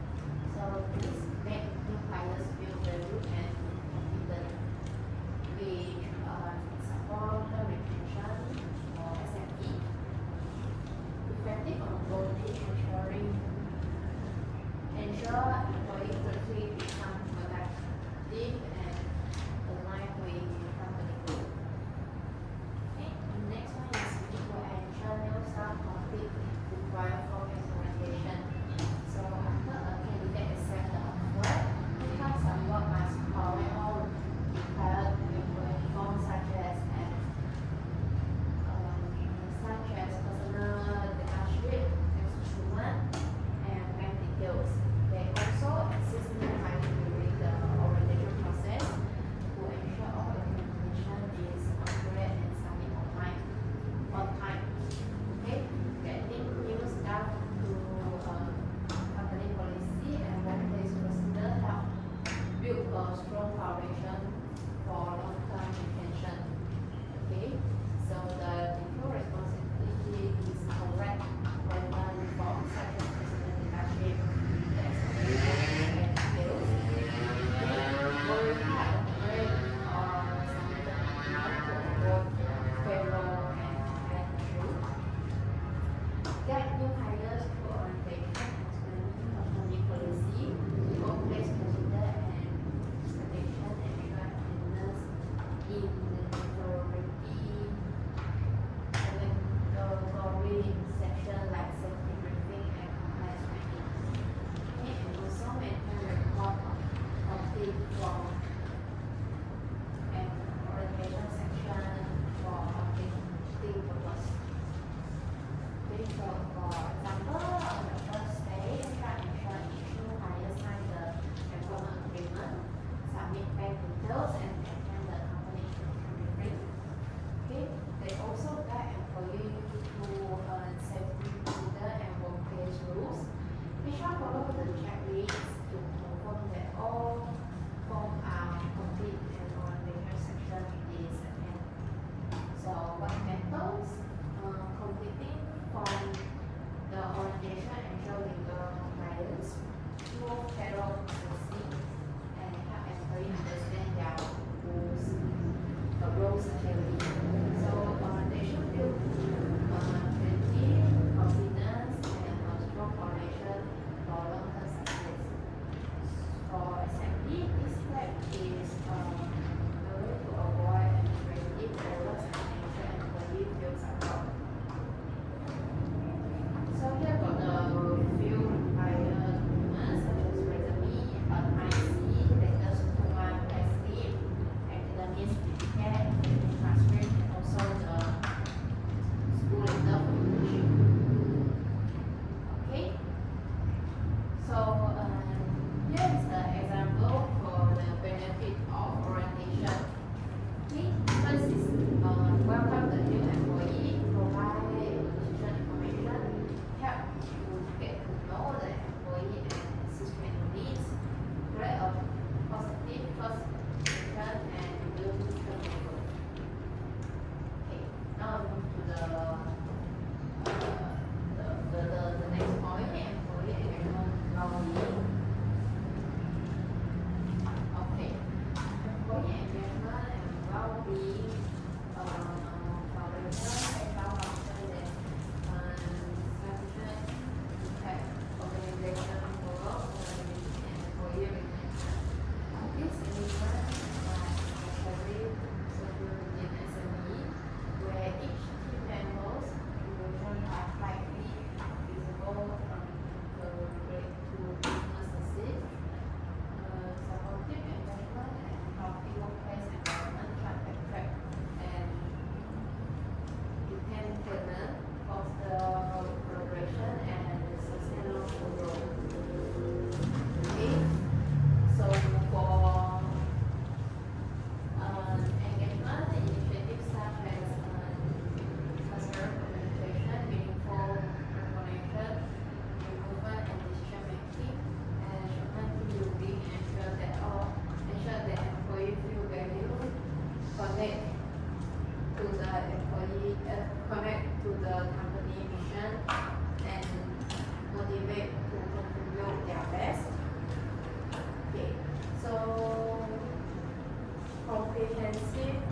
So this make new hires feel valued and confident, which support the retention for SME. Effective onboarding ensure employees quickly become productive and align with company goals. Okay, the next one is to ensure new staff complete required form and orientation. So after a candidate accepts the offer, HR support must provide all required forms such as personal data sheet, instrument, and bank details. They also assist new hires during the orientation process to ensure all documentation is accurate and submit on time. Okay, getting new staff to company policy and workplace procedure help build a strong foundation for long-term retention. Okay, so the default responsibility is correct when reforms such as personal data sheet, the expectation and details, verify, operate, or submit to avoid payroll and entry. Guide new hires through orientation, explaining company policy, workplace procedure, and expectation, ensure attendance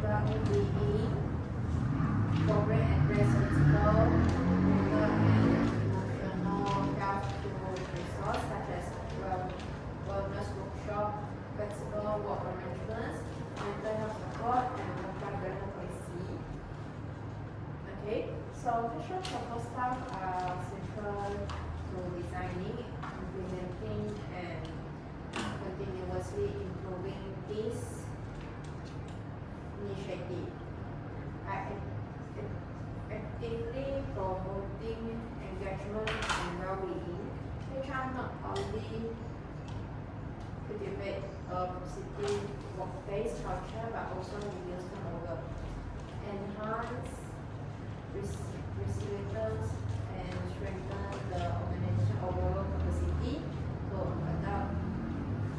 well-being, program address physical, mental, and emotional health through resources such as wellness workshop, flexible work arrangements, mental health support, and work-life policy. Okay, so patient support staff are central to designing, implementing, and continuously improving this initiative. Actively promoting engagement and well-being, HR not only cultivate a positive workplace culture but also reduce turnover, enhance resilience, and strengthen the organization overall capacity to adapt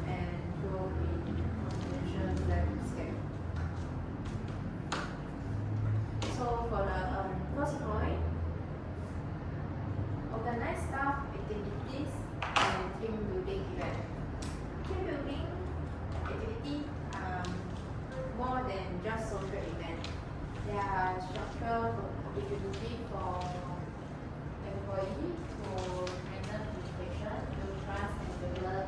and grow in confidential landscape. So for the first point, organize staff activities and team building event. Team building activity more than just social event. They are structured opportunity for employee to strengthen communication, build trust, and develop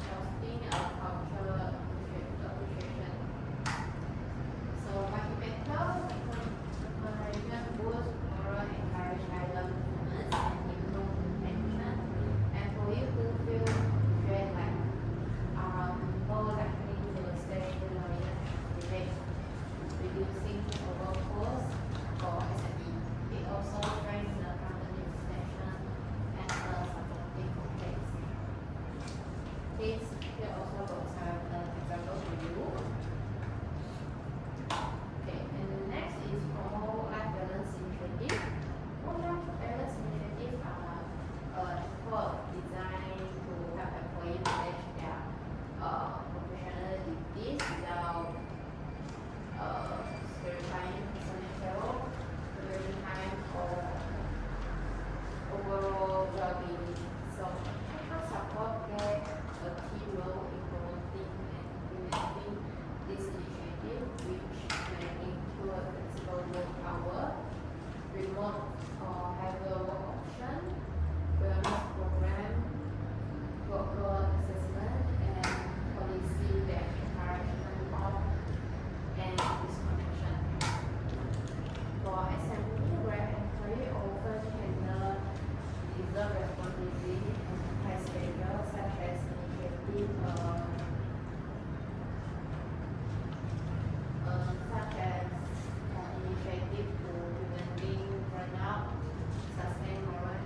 fostering a culture of appreciation. So monumental commemoration boosts moral, encourage high performance, and improve retention. Employees who feel appreciated are more likely to stay loyal and motivated, reducing turnover costs for SME. It also strengthens the company reputation and a supporting workplace. This here also got some examples for you. Okay, and the next is promote life balance initiative. Work-life balance initiatives are effort designed to help employees manage their professional duties without sacrificing personal health, family time, or overall well-being. So, HR support play a key role in promoting and implementing this initiative, which may include flexible work hour, remote or hybrid work option, wellness program, workload assessment, and policy that encourage time-off and disconnection. For SME, where employees often handle deserved responsibility and high schedule, such as initiative initiative to preventing burnout, sustain moral,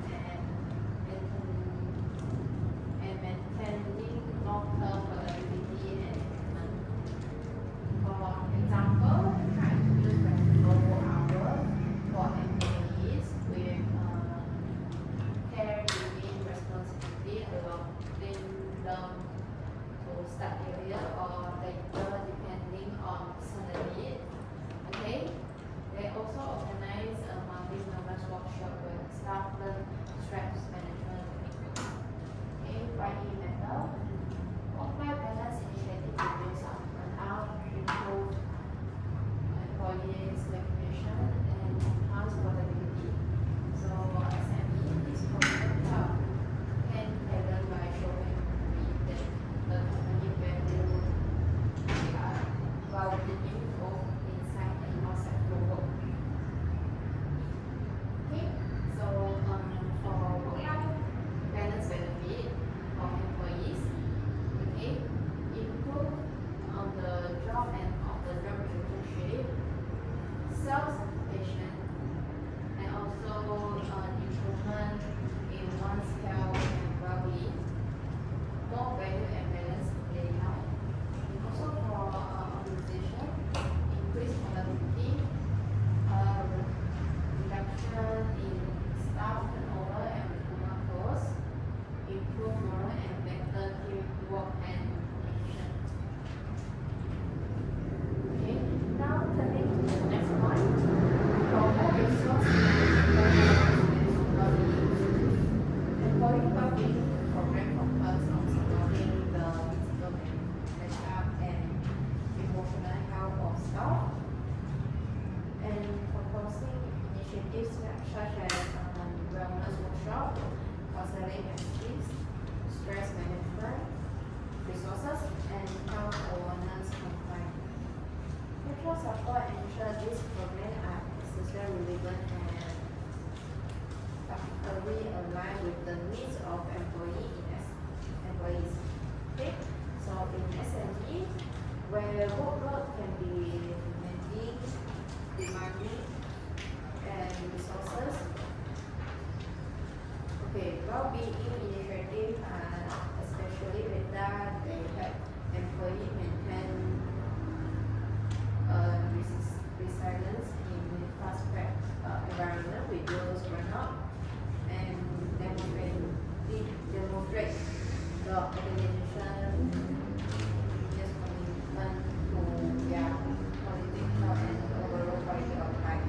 and maintaining long-term productivity and achievement. For example, try to use flexible hours for employees with caregiving responsibility, allowing them to start earlier or later depending on personal needs. Okay, they also organize a monthly wellness workshop where staff learn stress management techniques. Okay, Friday method. Work-life balance initiative reduce burnout, improve employees' recognition, and enhance productivity. So SME is promoted and talent by showing that the company value well-being both inside and outside the work. Okay, so for work-life balance benefit for employees, okay, improve on the job and of the job relationship, self-satisfaction, and also improvement in one's health and well-being, more value and balance in daily life. And also for organization, increase productivity, reduction in staff turnover and recruitment costs, improve moral and better teamwork and communication. Okay, now turning to the next one. Promote resource management and well-being. Employee well-being program focus on supporting the physical, mental, and emotional health of staff, and proposing initiatives such as wellness workshop, counseling activities, stress management, resources, and health awareness campaign. Mutual support ensure these programs are necessarily relevant and practically aligned with the needs of employees. Okay, so in SME, where workload can be demanding, and resources. Okay, well-being initiatives are especially better. They help employees maintain resilience in fast-paced environment, reduce burnout, and demonstrate the organization commitment to their political and overall quality of life.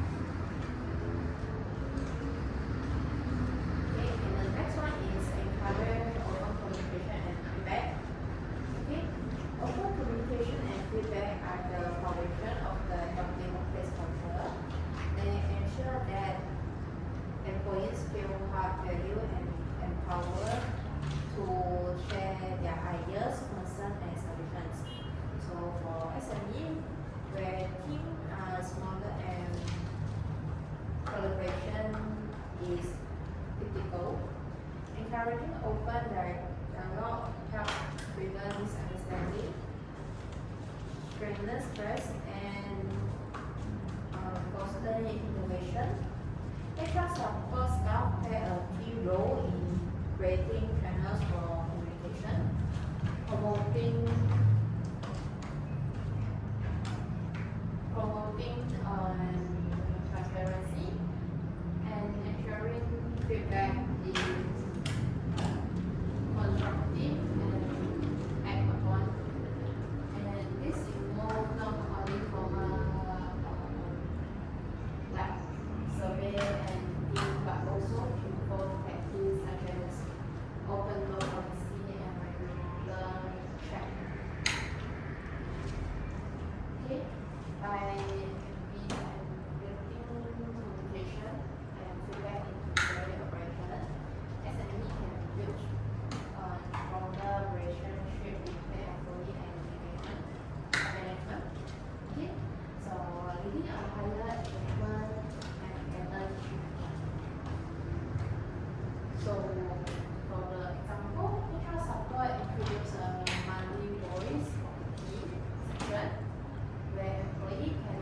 Okay, and the next one is encourage open communication and feedback. Okay, open communication and feedback are the foundation of the healthy workplace culture. They ensure that employees encouraging open dialogue helps prevent misunderstanding, strengthen trust, and foster innovation. HR support staff play a key role in creating channels for communication, promoting transparency, and ensuring feedback is constructive and act upon. And this involves not only from like survey and team, but also involve practice such as open door policy and regular check. Okay, by communication and feedback into daily operation, SME can build stronger relationship with the employee and management. Okay, so leading a higher achievement and better achievement. So for the example, HR support includes a monthly voice of the team section where employee can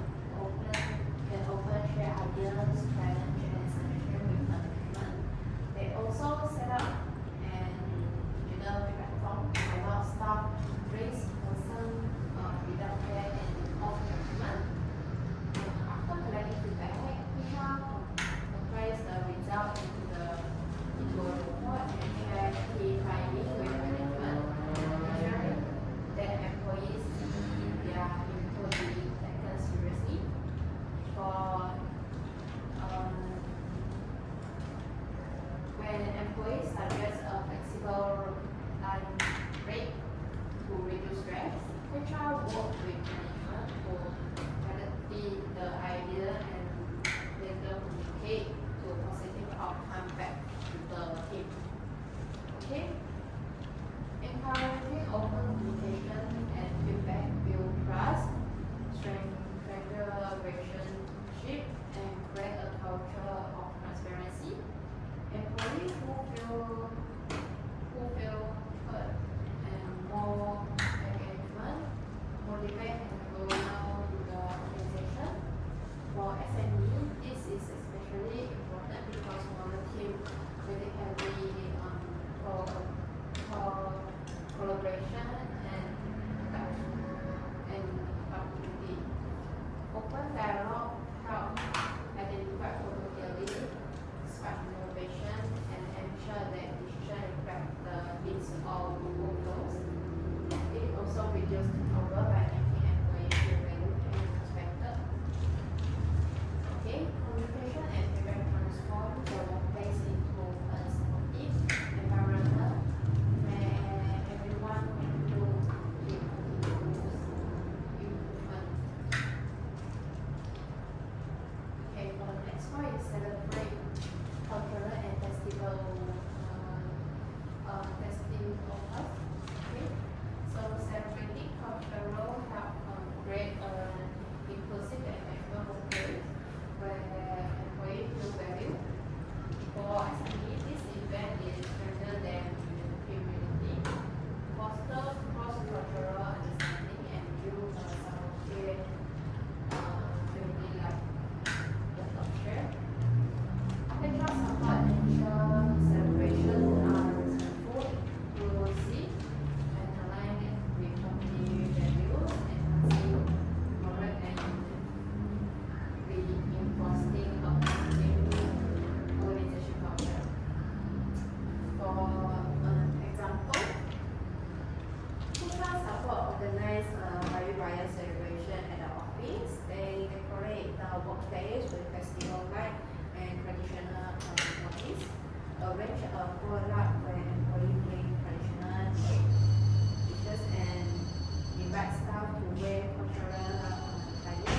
open share ideas, challenge and suggestion with management. They also set up an digital platform to allow staff raise concern without fear and involve management. After collecting feedback, HR compiles the result into a report and share key findings with management, ensuring that employees see their input being taken seriously. For when employees suggest a flexible lunch break to reduce stress, HR work with management to validate the idea and later communicate to a positive outcome back to the team. Okay? Encouraging open communication and feedback build trust, strengthen relationship, and create a culture of transparency. Employees who feel heard and more engagement, motivate and loyal to the organization. For SME, this is especially important because smaller teams really heavily on collaboration and productivity. Open dialogue help identify opportunities, spark innovation, and ensure that decisions reflect the needs of workers. It also reduces turnover by making employees feel valued and respected. Okay, communication and feedback transform the workplace into a supportive environment where everyone can do continuous improvement. Okay, for the next one is celebrate cultural and festivals. Okay, so celebrating cultural help create an inclusive and active workplace where employees feel valued. For SME, this event is stronger than community, foster cross-cultural understanding and build a supportive community like the top share. HR support ensure celebrations are respectful, inclusive, and aligned with company values, enhancing moral and reinforcing a positive organization culture. For example, HR support organize a Hari Raya celebration at the office. They decorate the workplace with festival light and traditional motifs. Arrange a potluck where employees bring traditional dishes and invite staff to wear cultural attire.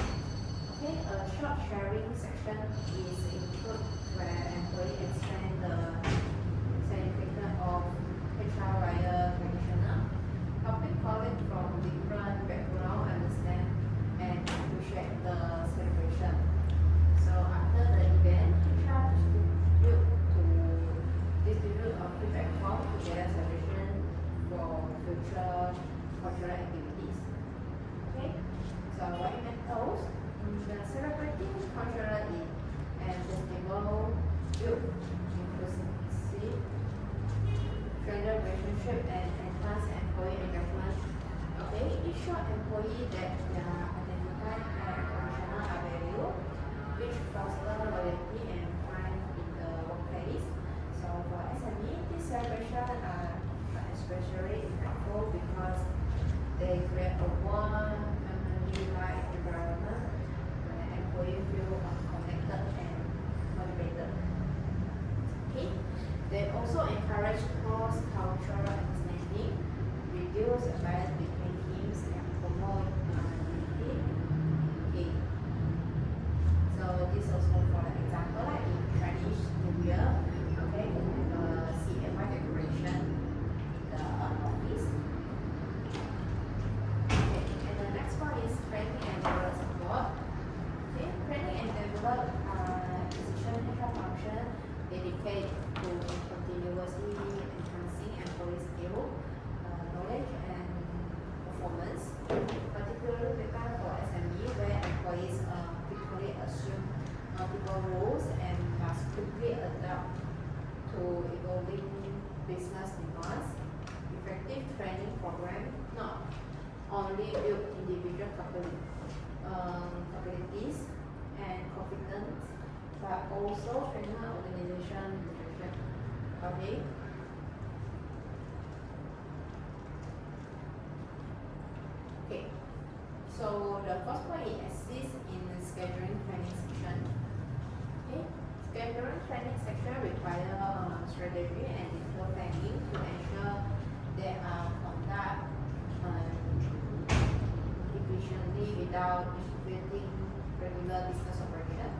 Okay, a short sharing section is included where employees explain the significance of HR Raya traditional, helping colleagues from different backgrounds understand and appreciate the celebration. So after the event, HR distribute a feedback future cultural activities. Okay, so what it entails, the celebrating cultural and festival build inclusive gender relationship and enhance employee engagement. Okay, it shows employee that their identity and traditional are value, which foster loyalty and pride in the workplace. So for SME, these celebrations are especially impactful because they create a warm, family-like environment where employees feel connected and motivated. Okay. They also encourage cross-cultural understanding, reduce bias between teams, and promote unity. Okay. So this also for example, like in Chinese New Year, okay, we have a CMY decoration in the office. Okay, and the next one is training and development support. Okay, training and development decision HR function dedicated to continuously enhancing employee skill, knowledge, and performance, particularly prepared for SME where employees quickly assume multiple roles and must quickly adapt to evolving business demands. Effective training program not only build individual capabilities and competence, but also strengthen organization leadership. Okay. Okay. So the first point is assist in the scheduling training section. Okay. Scheduling training section require strategy and detailed planning to ensure they are conducted efficiently without distributing regular business operation.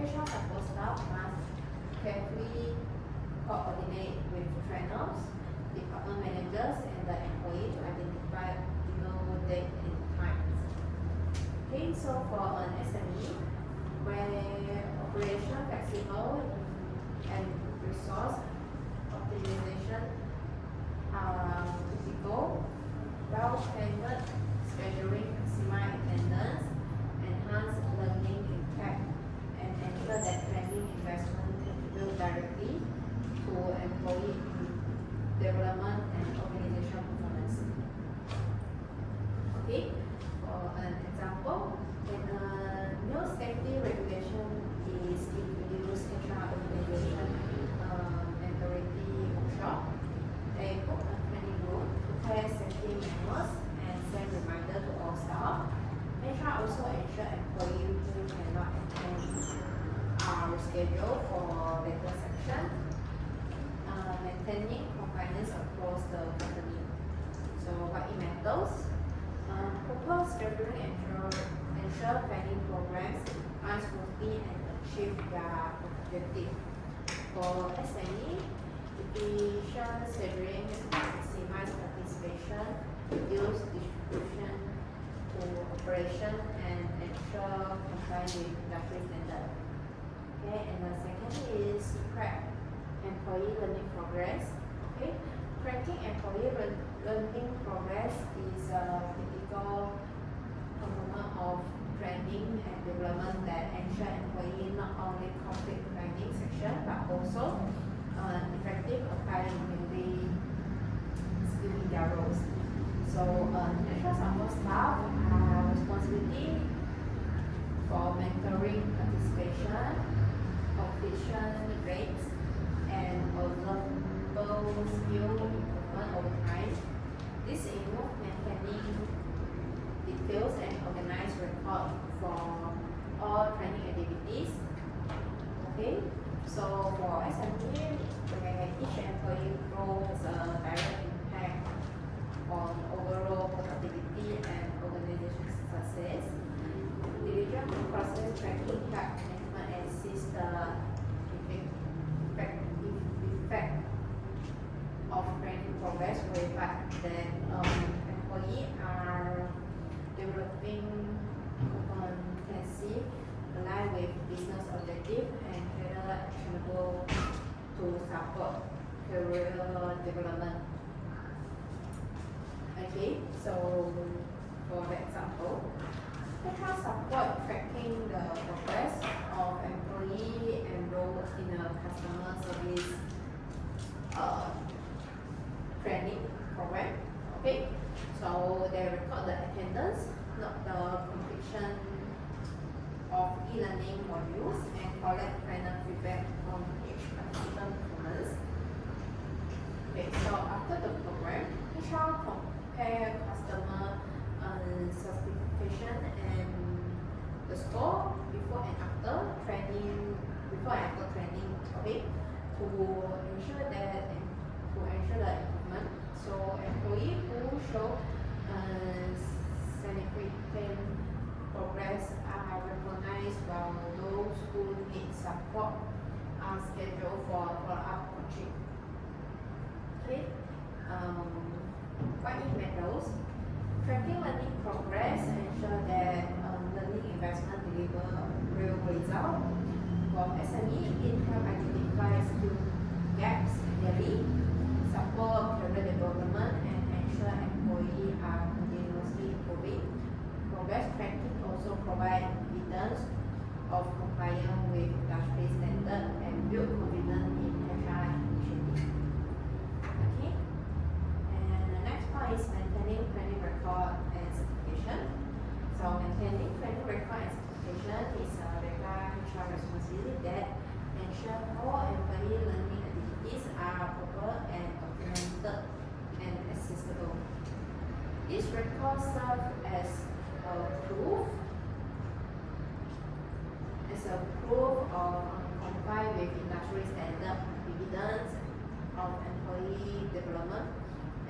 HR support staff must carefully coordinate with trainers, department managers, and the employee to identify optimal date and times. Okay, so for an SME, where operation flexible and resource optimization are critical, well-planned scheduling, maximize attendance, enhance learning impact, and ensure that training investment contribute directly to employee development and organizational performance. Okay, for an example, when a new safety regulation is introduced in HR organization authority workshop, they book a training room, prepare safety manuals, and send reminder to all staff. HR also ensure employees who cannot attend are scheduled for later section, maintaining compliance across the company. So what it matters, proper scheduling ensure training programs run smoothly and achieve their objective. For SME, efficient scheduling maximize participation, reduce distribution to operation, and ensure compliance with industry standard. Okay, and the second is track employee learning progress. Okay, tracking employee learning progress is a critical component of training and development that ensure employee not only complete training section but also effective applying newly skill in their roles. So HR support staff have responsibility for mentoring participation, completion rates, and observable skill improvement over time. This involves maintaining details and organized record for all training activities. Okay, so for SME, where each employee role has a direct impact on overall productivity and organization success, diligent process tracking help management and assist the effect of training progress, verify that employees are developing competency aligned with business objective and further actionable to support career development. Okay, so for example, HR support tracking the progress of employee enrolled in a customer service training program. Okay, so they record the attendance, note the completion of e-learning modules, and collect final feedback on each participant performance. Okay, so after the program, HR compare customer certification and the score before and after training, okay, to ensure that the improvement. So employee who show significant progress are recognized, while those who need support are scheduled for follow-up coaching. Okay, what it matters, tracking learning progress ensure that learning investment deliver real result. For SME, it help identify skill gaps early, support career development, and ensure employees are continuously improving. Progress tracking also provide evidence of compliance with industry standard and build confidence in HR initiative. Okay, and the next part is maintaining training record and certification. So maintaining training record and certification is a regular HR responsibility that ensure all employee learning activities are proper and documented and accessible. These records serve as a proof of comply with industry standard, evidence of employee development,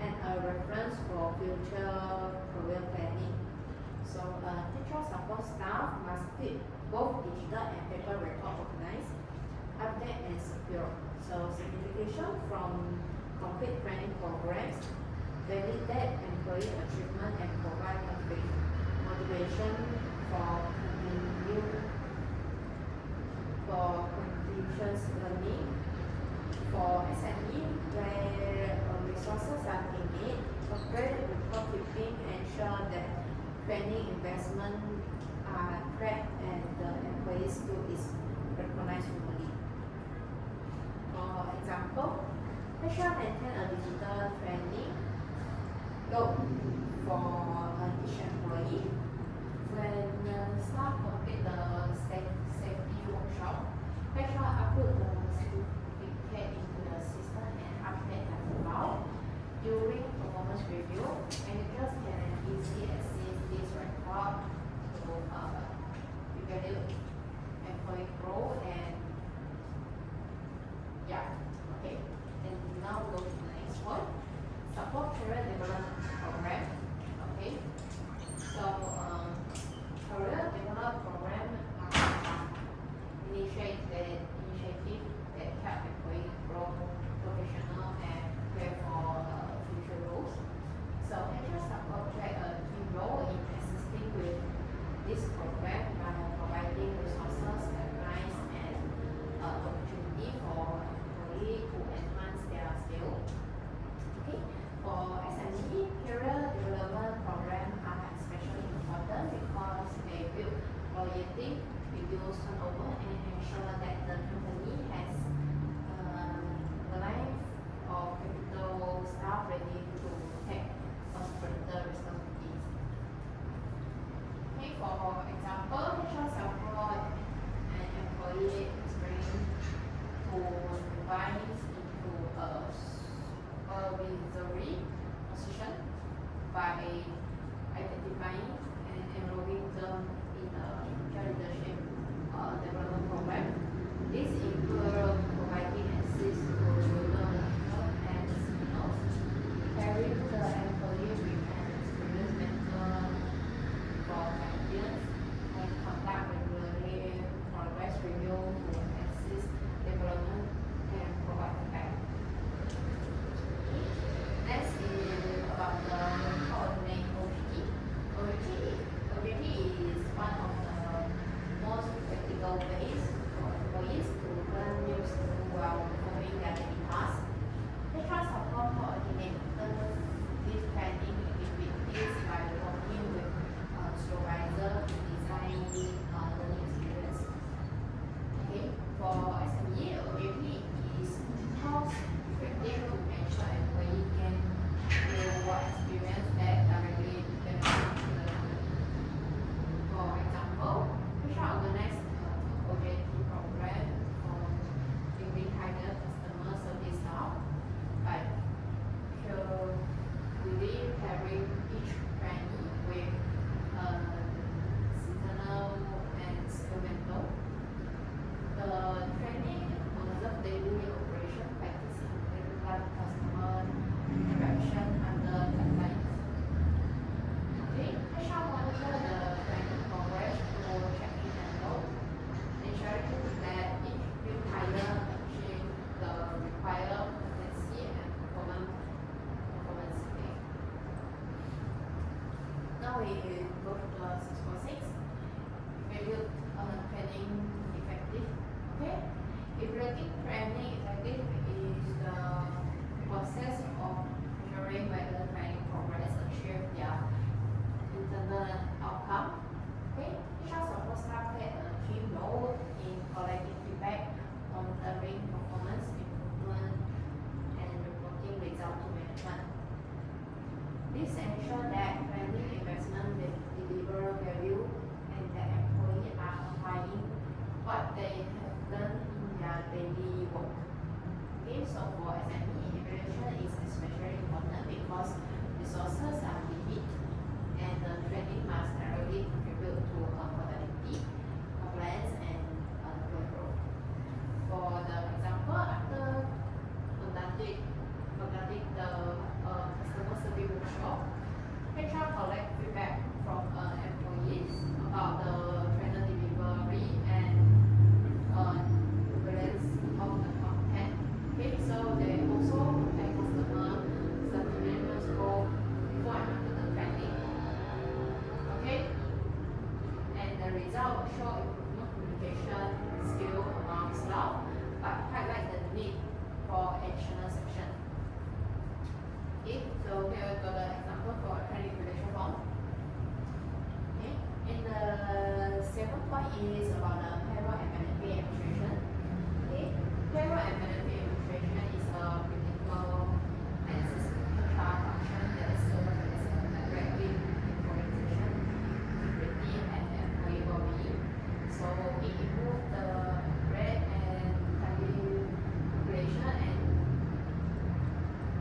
and a reference for future career planning. So HR support staff must keep both digital and paper record organized, update and secure. So certification from complete training programs, validate employee achievement, and provide motivation for continuous learning. For SME, where resources are in need, corporate record keeping ensure that training investment are tracked and the employee skill is recognized fully. For example, HR maintain a digital training log for each employee. When staff complete the safety workshop, HR upload the certificate into the system and update the file. During performance review, managers can easily access this record to evaluate employee growth and okay. And now go to the next one. Support career development program. Okay. So career development program initiative that help employees grow professional and prepare for future roles. So HR support play a key role in assisting with this program by providing resources, advice, and opportunity for employees to enhance their skill. Okay, for SME, career development programs are especially important because they build loyalty, reduce turnover, and ensure that the company has a life of capital staff ready to take on further responsibilities. Okay, for example, HR support an employee experience to rise into a supervisory position by identifying and enrolling them in a leadership development program. This includes providing access to relevant and seminars, pairing the employee with an experienced mentor for guidance, and conduct regularly progress review to assist development and provide feedback. Next is about the coordinate OJT. OJT is one of the most practical ways for employees to learn we go to the 6.6. Evaluate training effective. Okay, evaluating training effective is the process of measuring whether training progress achieve their intended outcome. Okay, HR support staff play a key role in collecting feedback, monitoring performance improvement, and reporting results to management. This ensures that training investment will deliver value and that employees are applying what they have learned in their daily work. Okay, so for SME, evaluation is especially important because resources are limited and the training must directly contribute to quality, compliance, and growth. For the example, after conducting the customer service workshop, HR collect feedback from employees about the trainer delivery and balance of the content. Okay, so they also contact customer service scope before and after the training. Okay, and the result show improvement communication skill among staff, but highlight the need for additional section. Okay, so here we got the example for training evaluation form. Okay, and the second point is about the payroll and benefit administration. Okay, payroll and benefit administration is a critical and systemic HR function that serves as a direct link between organization, security, and employee well-being. So it improves the rate and timely calculation and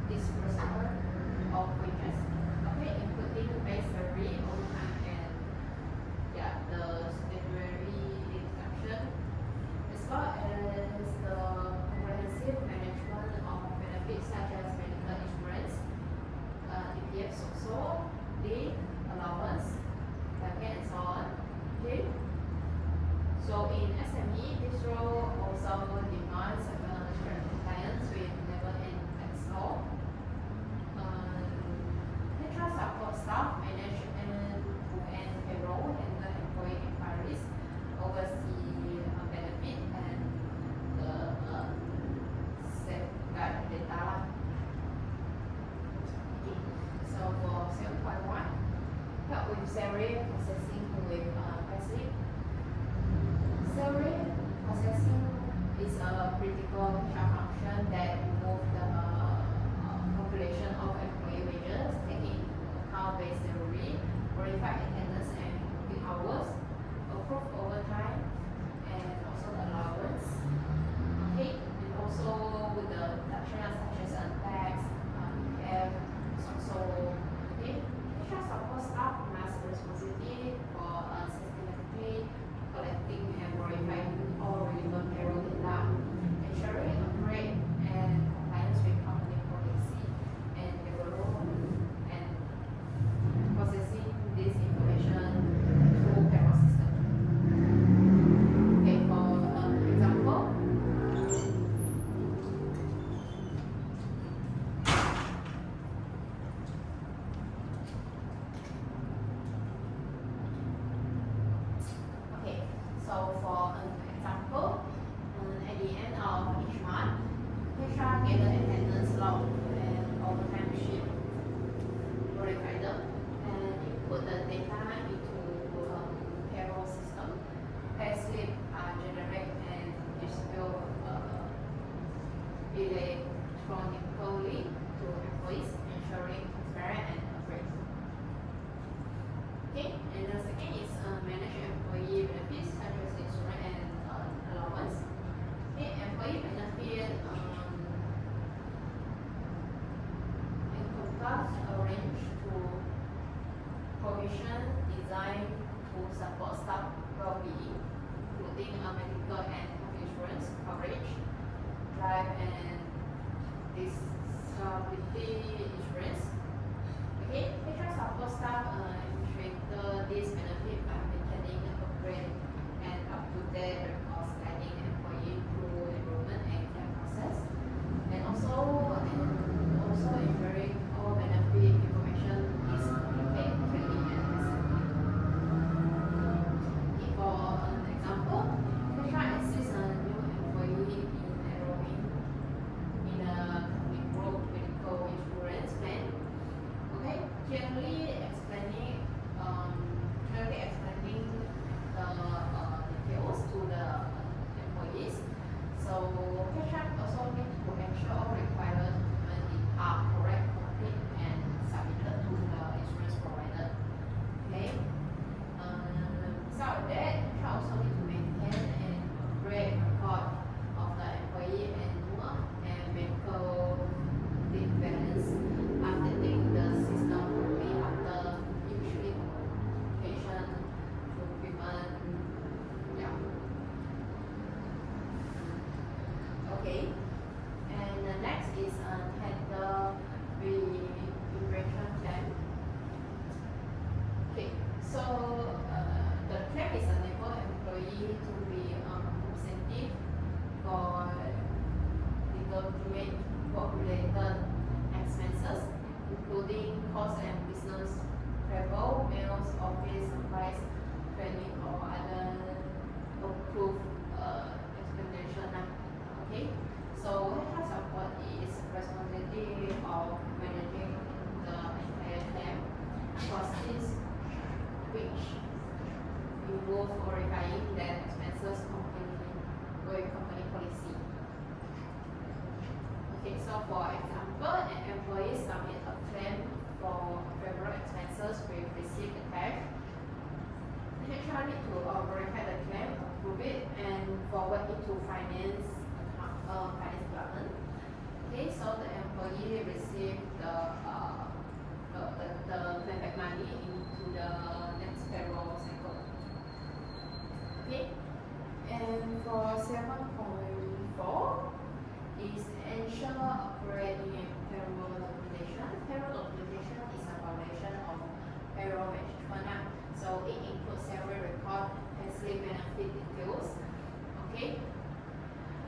disbursement of wages. Okay, including base salary, overtime, and the statutory deduction, as well as the comprehensive management of benefits such as medical insurance, EPF also, leave, allowance, childcare, and so on. Okay. So in SME, this role also demands strict compliance with labor and tax law. HR support staff manage end-to-end payroll, handle employee inquiries, oversee benefit, and safeguard data. Okay. So for 7.1, help with salary processing with payslip. Salary processing is a critical HR function that involves the calculation of employee wages, taking into account base salary, verified attendance and working hours, approved overtime, and also the allowance. Okay, and also with the deductions such as tax, EPF, also. Okay, HR support staff must responsibility for systematically collecting and verifying all relevant payroll data, ensuring accurate and compliance with company policy and development and processing this information through payroll system. Okay, for example, okay, so for an example, at the end of each month, HR gather attendance log and overtime sheet, verify them, and input the data into payroll system. Payslip are generated and distributed electronically to employees, ensuring transparent and accurate. Okay, and the second is manage employee benefits such as insurance and allowance. Okay, employee benefit encompass a range to provision designed to support staff well-being, including medical and health insurance coverage, life and disability insurance. Okay, HR support staff administrator this benefit by maintaining appropriate and up-to-date records guiding employee through enrollment and care process, and also ensuring all benefit information is communicated clearly and accessible. clearly explaining the details to the employees. So HR also need to ensure all required documents are correct, complete, and submitted to the insurance provider. Okay. Besides that, HR also need to maintain and upgrade record of the employee annual and medical leave balance, updating the system only after usually communication, fulfillment. Yeah. Okay. And the next is handle re-immigration claim. Okay. So the claim is enable employee to be incentive for legitimate work-related expenses, including cost and business travel, meals, office supplies, training, or other approved expenditure. Okay, so HR support is responsibility of managing the entire claim process, which involve verifying that expenses comply with company policy. Okay, so for example, an employee submit a claim for travel expenses with receipt attached. The HR need to verify the claim, approve it, and forward it to finance department. Okay, so the employee receive the claim back money into the next payroll cycle. Okay, and for 7.4 is ensure operating and payroll documentation. Payroll documentation is a foundation of payroll management. So it includes salary record, payslip, benefit details. Okay.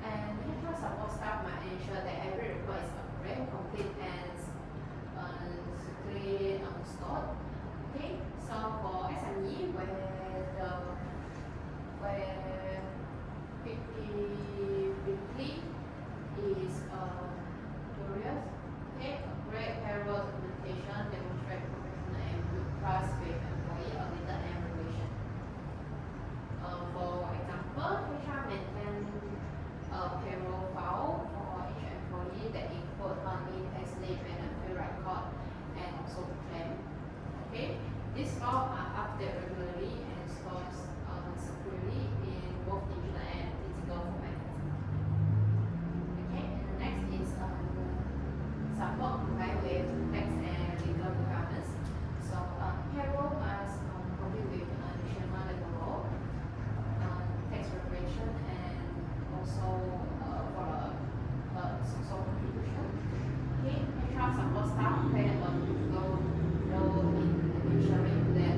And HR support staff might ensure that every record is accurate, complete, and strictly stored. Okay. So for SME, where 50 weekly is curious. Okay, accurate payroll documentation demonstrate professional and good trust with employee auditor and relation. For example, HR maintain a payroll file for each employee that include money, payslip, benefit record, and also claim. Okay, these files are updated regularly and stored securely in both digital and physical format. Okay, and the next is support comply with tax and legal requirements. So payroll must comply with national labor law, tax regulation, and also for social contribution. Okay, HR support staff play a critical role in ensuring that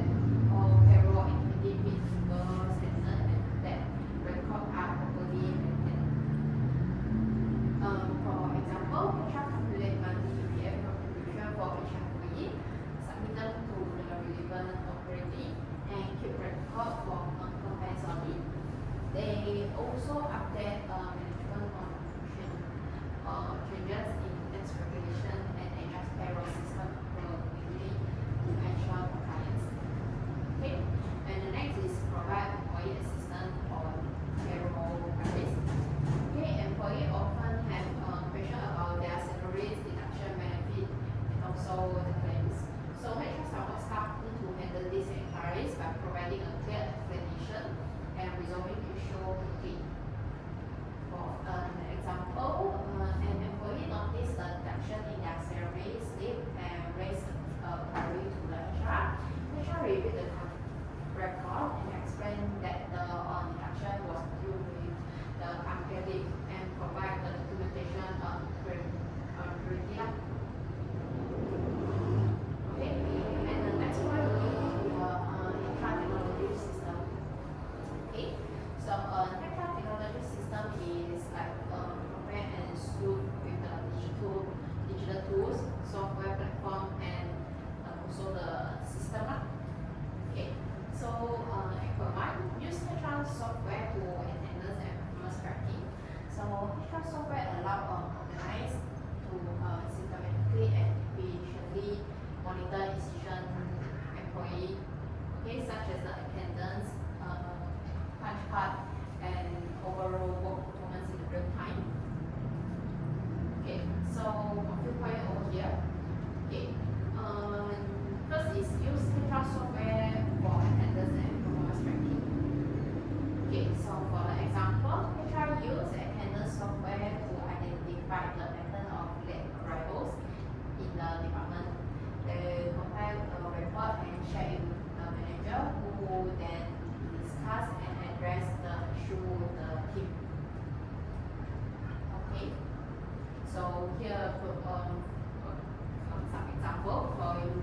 all payroll activity meet legal standards and that records are properly maintained. For example, HR calculate monthly EPF contribution for each employee, submitted to the relevant authority, and keep record for compliance audit. They also update management on changes in tax regulation and adjust payroll system accordingly to ensure compliance. Okay, and the next is provide employee assistance on payroll practice. Okay, employee often have question about their salaries, deduction benefit, and also the claims. So HR support staff need to handle these inquiries by providing a clear explanation and resolving issue quickly. For an example, an employee noticed a deduction in their salary slip and raised a query to the HR. HR reviewed the record and explained that the deduction was due with the unpaid leave and provide the documentation criteria. Okay, and the next one is the HR technology system. Okay, so HR technology system is like compare and suit with the digital tools, software platform, and also the system. Okay, so Equipment use HR software to enhance and performance tracking. So HR software allow organize to systematically and efficiently monitor institutions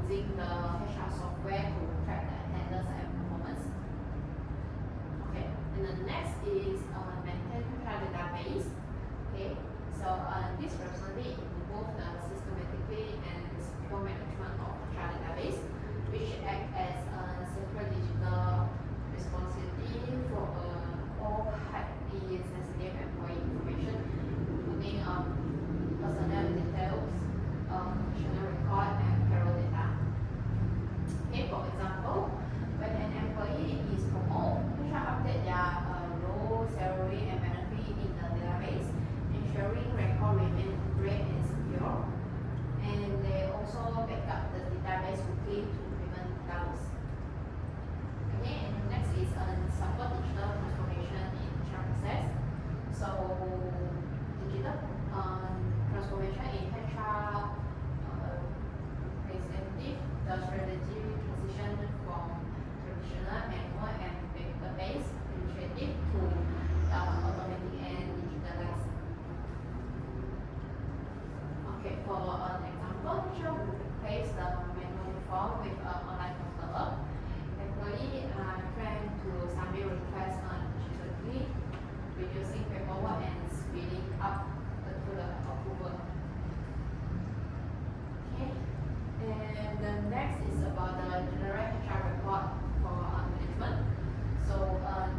using the HR software to track the attendance and performance. Okay, and the next is maintain HR database. Okay, so this personally involves the systematically and secure management of HR database, which act as a secure digital responsibility for all highly sensitive employee information, including personnel details, professional record, and payroll data. Okay, for example, when an employee is promoted, HR update their role, salary, and benefit in the database, ensuring record remain accurate and secure. And they also back up the database weekly to prevent errors. Okay, and next is support digital transformation in HR process. So digital transformation in HR representative the strategy transition from traditional manual and paper-based initiative to automatic and digitalized. Okay, for an example, HR will replace the manual form with an online portal. Employees are trained to submit requests digitally, reducing paperwork and speeding up to the approval. Okay, and the next is about the general HR report for management. So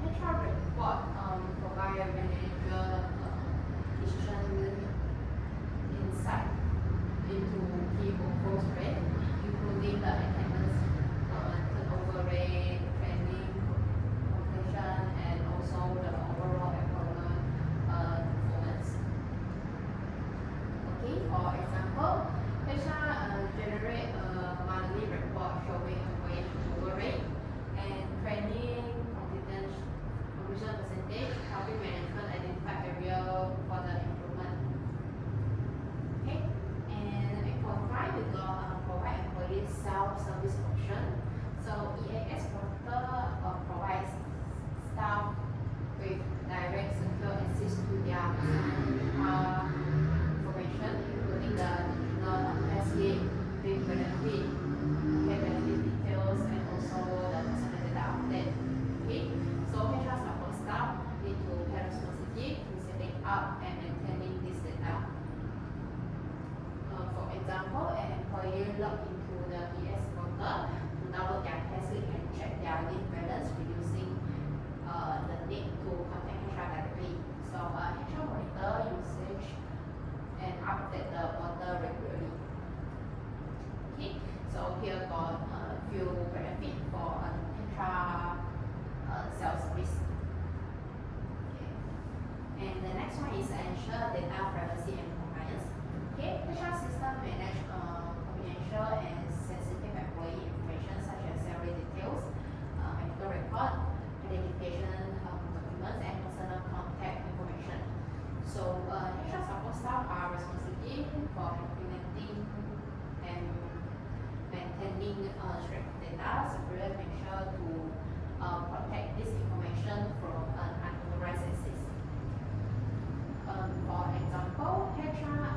HR report provide manager decision insight into key performance rate, including the attendance, turnover rate, training, completion, and also the overall employment performance. Okay, for example, HR generate a monthly report showing employee turnover rate and training completion percentage, helping management identify area for the improvement. Okay, and 8.5 we got provide employees self-service option. So EAS portal provides staff with direct secure access to their information, including the digital SEA, with benefit, benefit details, and also the personal data update. Okay, so HR support staff need to have responsibility in setting up and maintaining this data. For example, an employee log into the ES portal to download their payslip and check their leave balance, reducing the need to contact HR directly. So HR monitor usage and update the portal regularly. Okay, so here got a few benefits for HR self-service. Okay. And the next one is ensure data privacy and compliance. Okay, HR system manage confidential and sensitive employee information such as salary details, medical record, identification documents, and personal contact information. So HR support staff are responsible for implementing and maintaining strict data security, make sure to protect this information from unauthorized access. For example, HR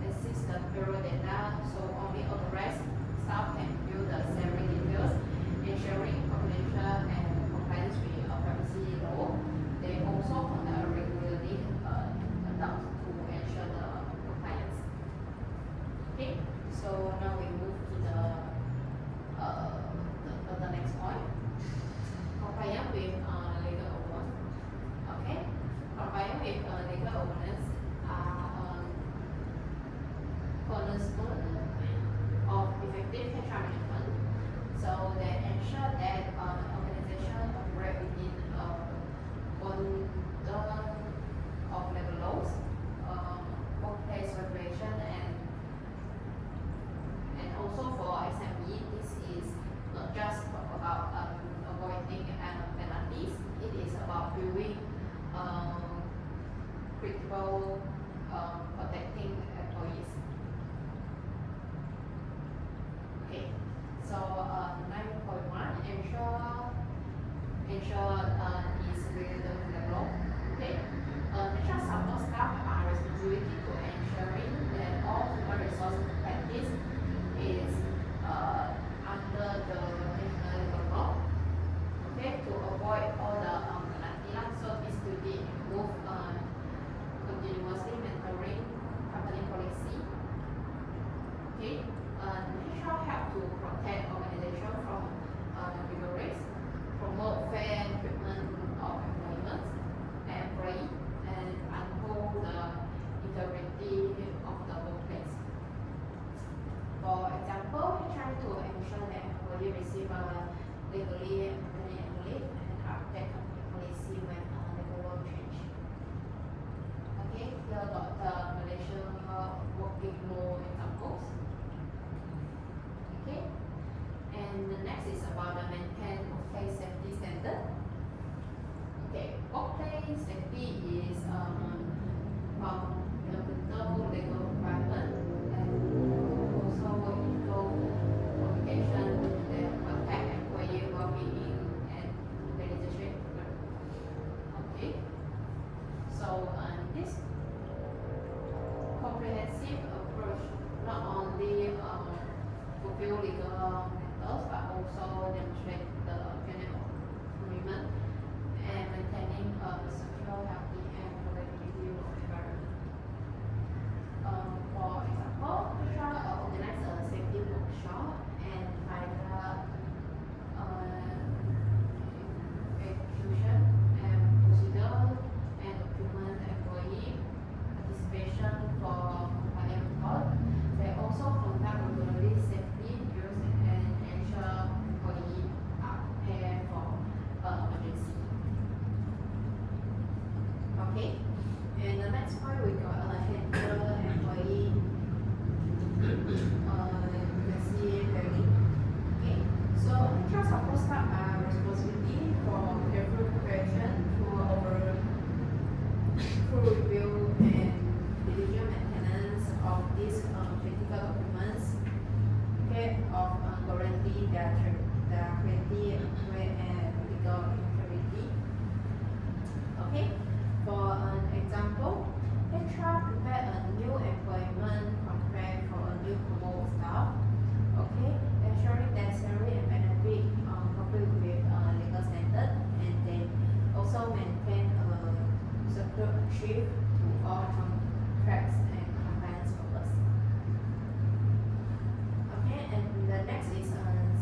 assist the payroll data, so only authorized staff can view the salary details, ensuring confidential and compliance with privacy law. They also conduct regularly adopt to ensure the compliance. Okay, so now we move to the next point. Compliance with legal awards. Okay, compliance with legal awards are cornerstone of effective HR management. So they ensure that organization operate within conduct of labor laws, workplace regulation, and also for SME, this is not just about avoiding penalties. It is about building critical protecting employees. Okay, so 9.1 ensure is related to the law. Okay. employee receive a legally and leave and update company policy when legal law change. Okay, here got the Malaysian working law examples. Okay, and the next is about the maintain workplace safety standard. Okay, workplace safety is fundamental legal requirement and also legal obligation that protect employee well-being and organization. Okay, so this comprehensive approach not only fulfill legal matters but also demonstrate the general agreement and maintaining a secure, healthy, and productivity work environment. For example, HR organize a safety workshop and either execution and procedure and document employee participation for compliance report. They also conduct regularly safety drills and ensure employees are prepared for emergency. Okay, and the next point we got a handler employee emergency planning. Okay, so HR support staff are responsibility for careful preparation through review and diligent maintenance of these critical documents. Okay, of guarantee their quality and legal integrity. Okay, for an example, HR prepare a new employment contract for a new promoted staff. Okay, ensuring that salary and benefit comply with legal standard, and they also maintain a secure achieve to all contracts and compliance purpose. Okay, and the next is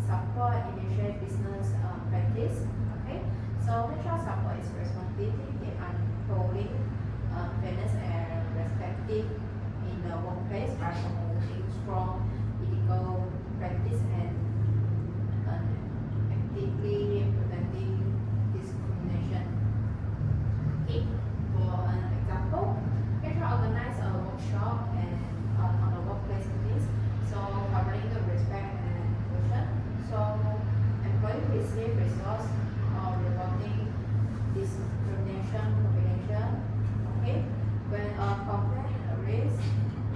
support initiate business practice. Okay, so HR support is responsibility on upholding fairness and respect in the workplace by promoting strong ethical practice and actively preventing discrimination. Okay, for an example, HR organize a workshop and on the workplace meetings, so covering the respect and inclusion. So employees receive resource or reporting discrimination confidential. Okay, when a complaint arises,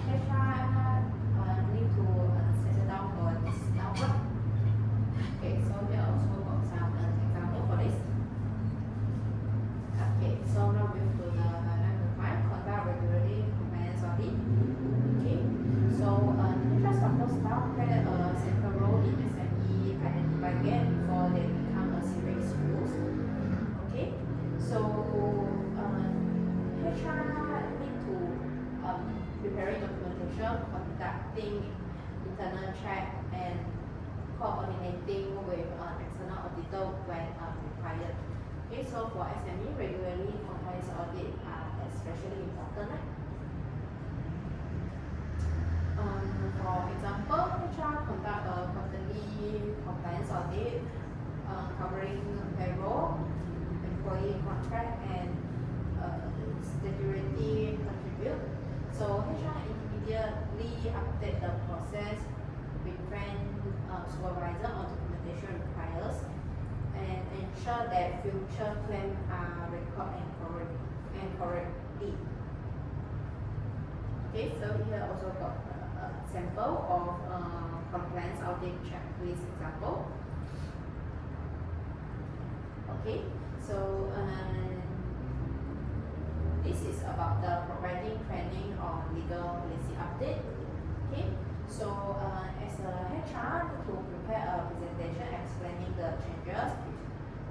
HR need to settle down for this outbreak. Okay, so here also got some example for this. Okay, so now we move to the number 5, conduct regularly compliance audit. Okay, so HR support staff play a central role in SME identify gap before they become a serious use. Okay, so HR need to preparing documentation, conducting internal check, and coordinating with external auditor when required. Okay, so for SME, regularly compliance audit are especially important. For example, HR conduct a quarterly compliance audit covering payroll, employee contract, and statutory contribute. So HR immediately update the process, retrain supervisor on documentation requires, and ensure that future claims are recorded and correctly. Okay, so here also got a sample of compliance audit checklist example. Okay, so this is about the providing training on legal policy update. Okay, so as a HR to prepare a presentation explaining the changes,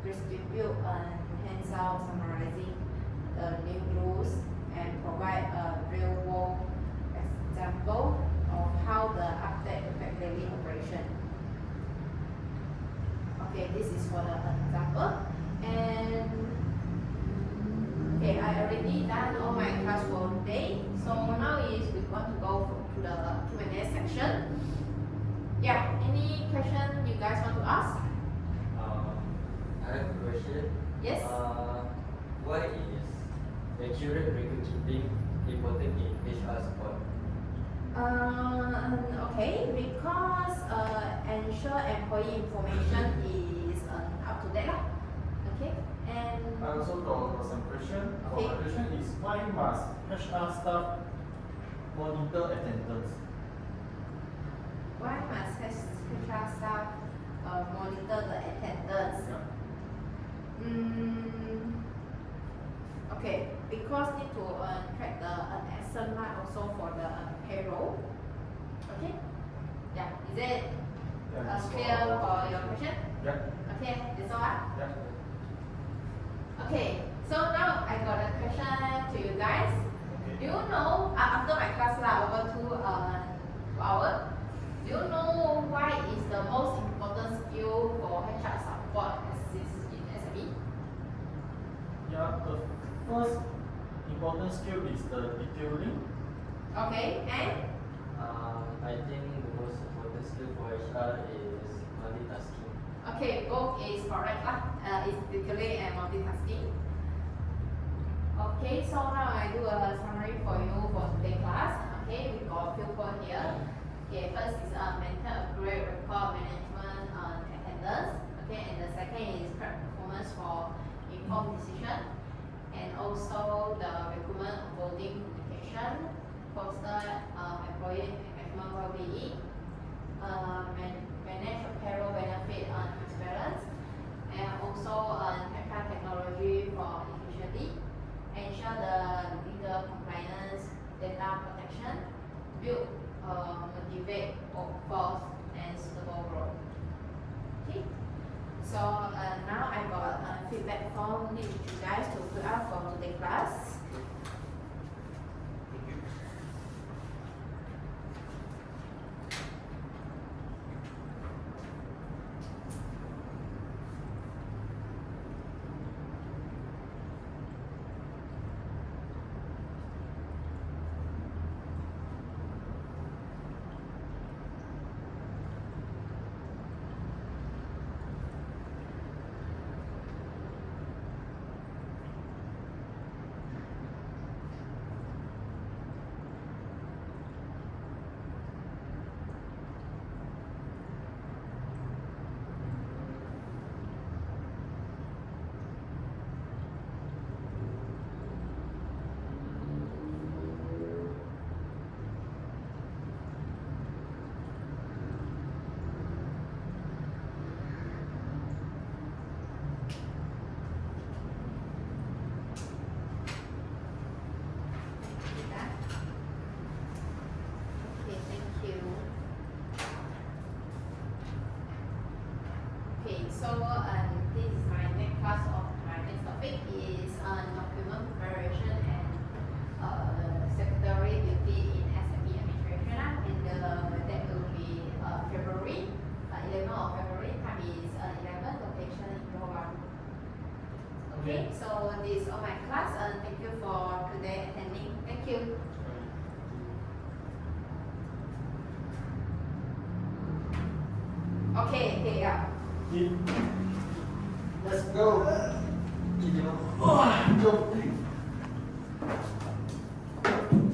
distribute and hands-out summarizing the new rules, and provide a real-world example of how the update affect daily operation. Okay, this is for the example. And okay, I already done all my class for today. So now is we want to go to the Q&A section. Yeah, any question you you guys want to ask? I have a question. Yes. Why is accurate record keeping important in HR support? Okay, because ensure employee information is up to date lah. Okay, and I also got some question. For Okay. my question is why must HR staff monitor attendance? why must HR staff monitor the attendance? Yeah. Okay, because need to track the absent line also for the payroll. Okay, yeah, is it Yeah, it's clear our- for your question? Yeah. Okay, that's all. Yeah. Okay, so now I got a question to you guys. Do Okay. you know after my class lah over 2 hours? Do you know why is the most important skill for HR support assist in SME? Yeah. The first important skill is the detailing. Okay, and I think the most important skill for HR is multitasking. okay, both is correct lah. It's detailing and multitasking. Okay, so now I do a summary for you for today's class. Okay, we got a few points here. Okay, first is maintain a great record management on attendance. Okay, and the second is track performance for informed decision, and also the recruitment onboarding communication, foster employee engagement well-being, manage payroll benefit transparent, and also HR technology for efficiently, ensure the legal compliance, data protection, build motivate workforce and suitable growth. Okay, so now I got a feedback form need you guys to fill out for today's class. Okay, thank you. Okay, so this is my next class of my next topic is document preparation and secretary duty in SME administration and that will be February, 11th of February, time is 11, location in Johor Bahru. Okay, so this is all my class and thank you for today attending. Thank you. Okay, okay, yeah. Let's Go. go.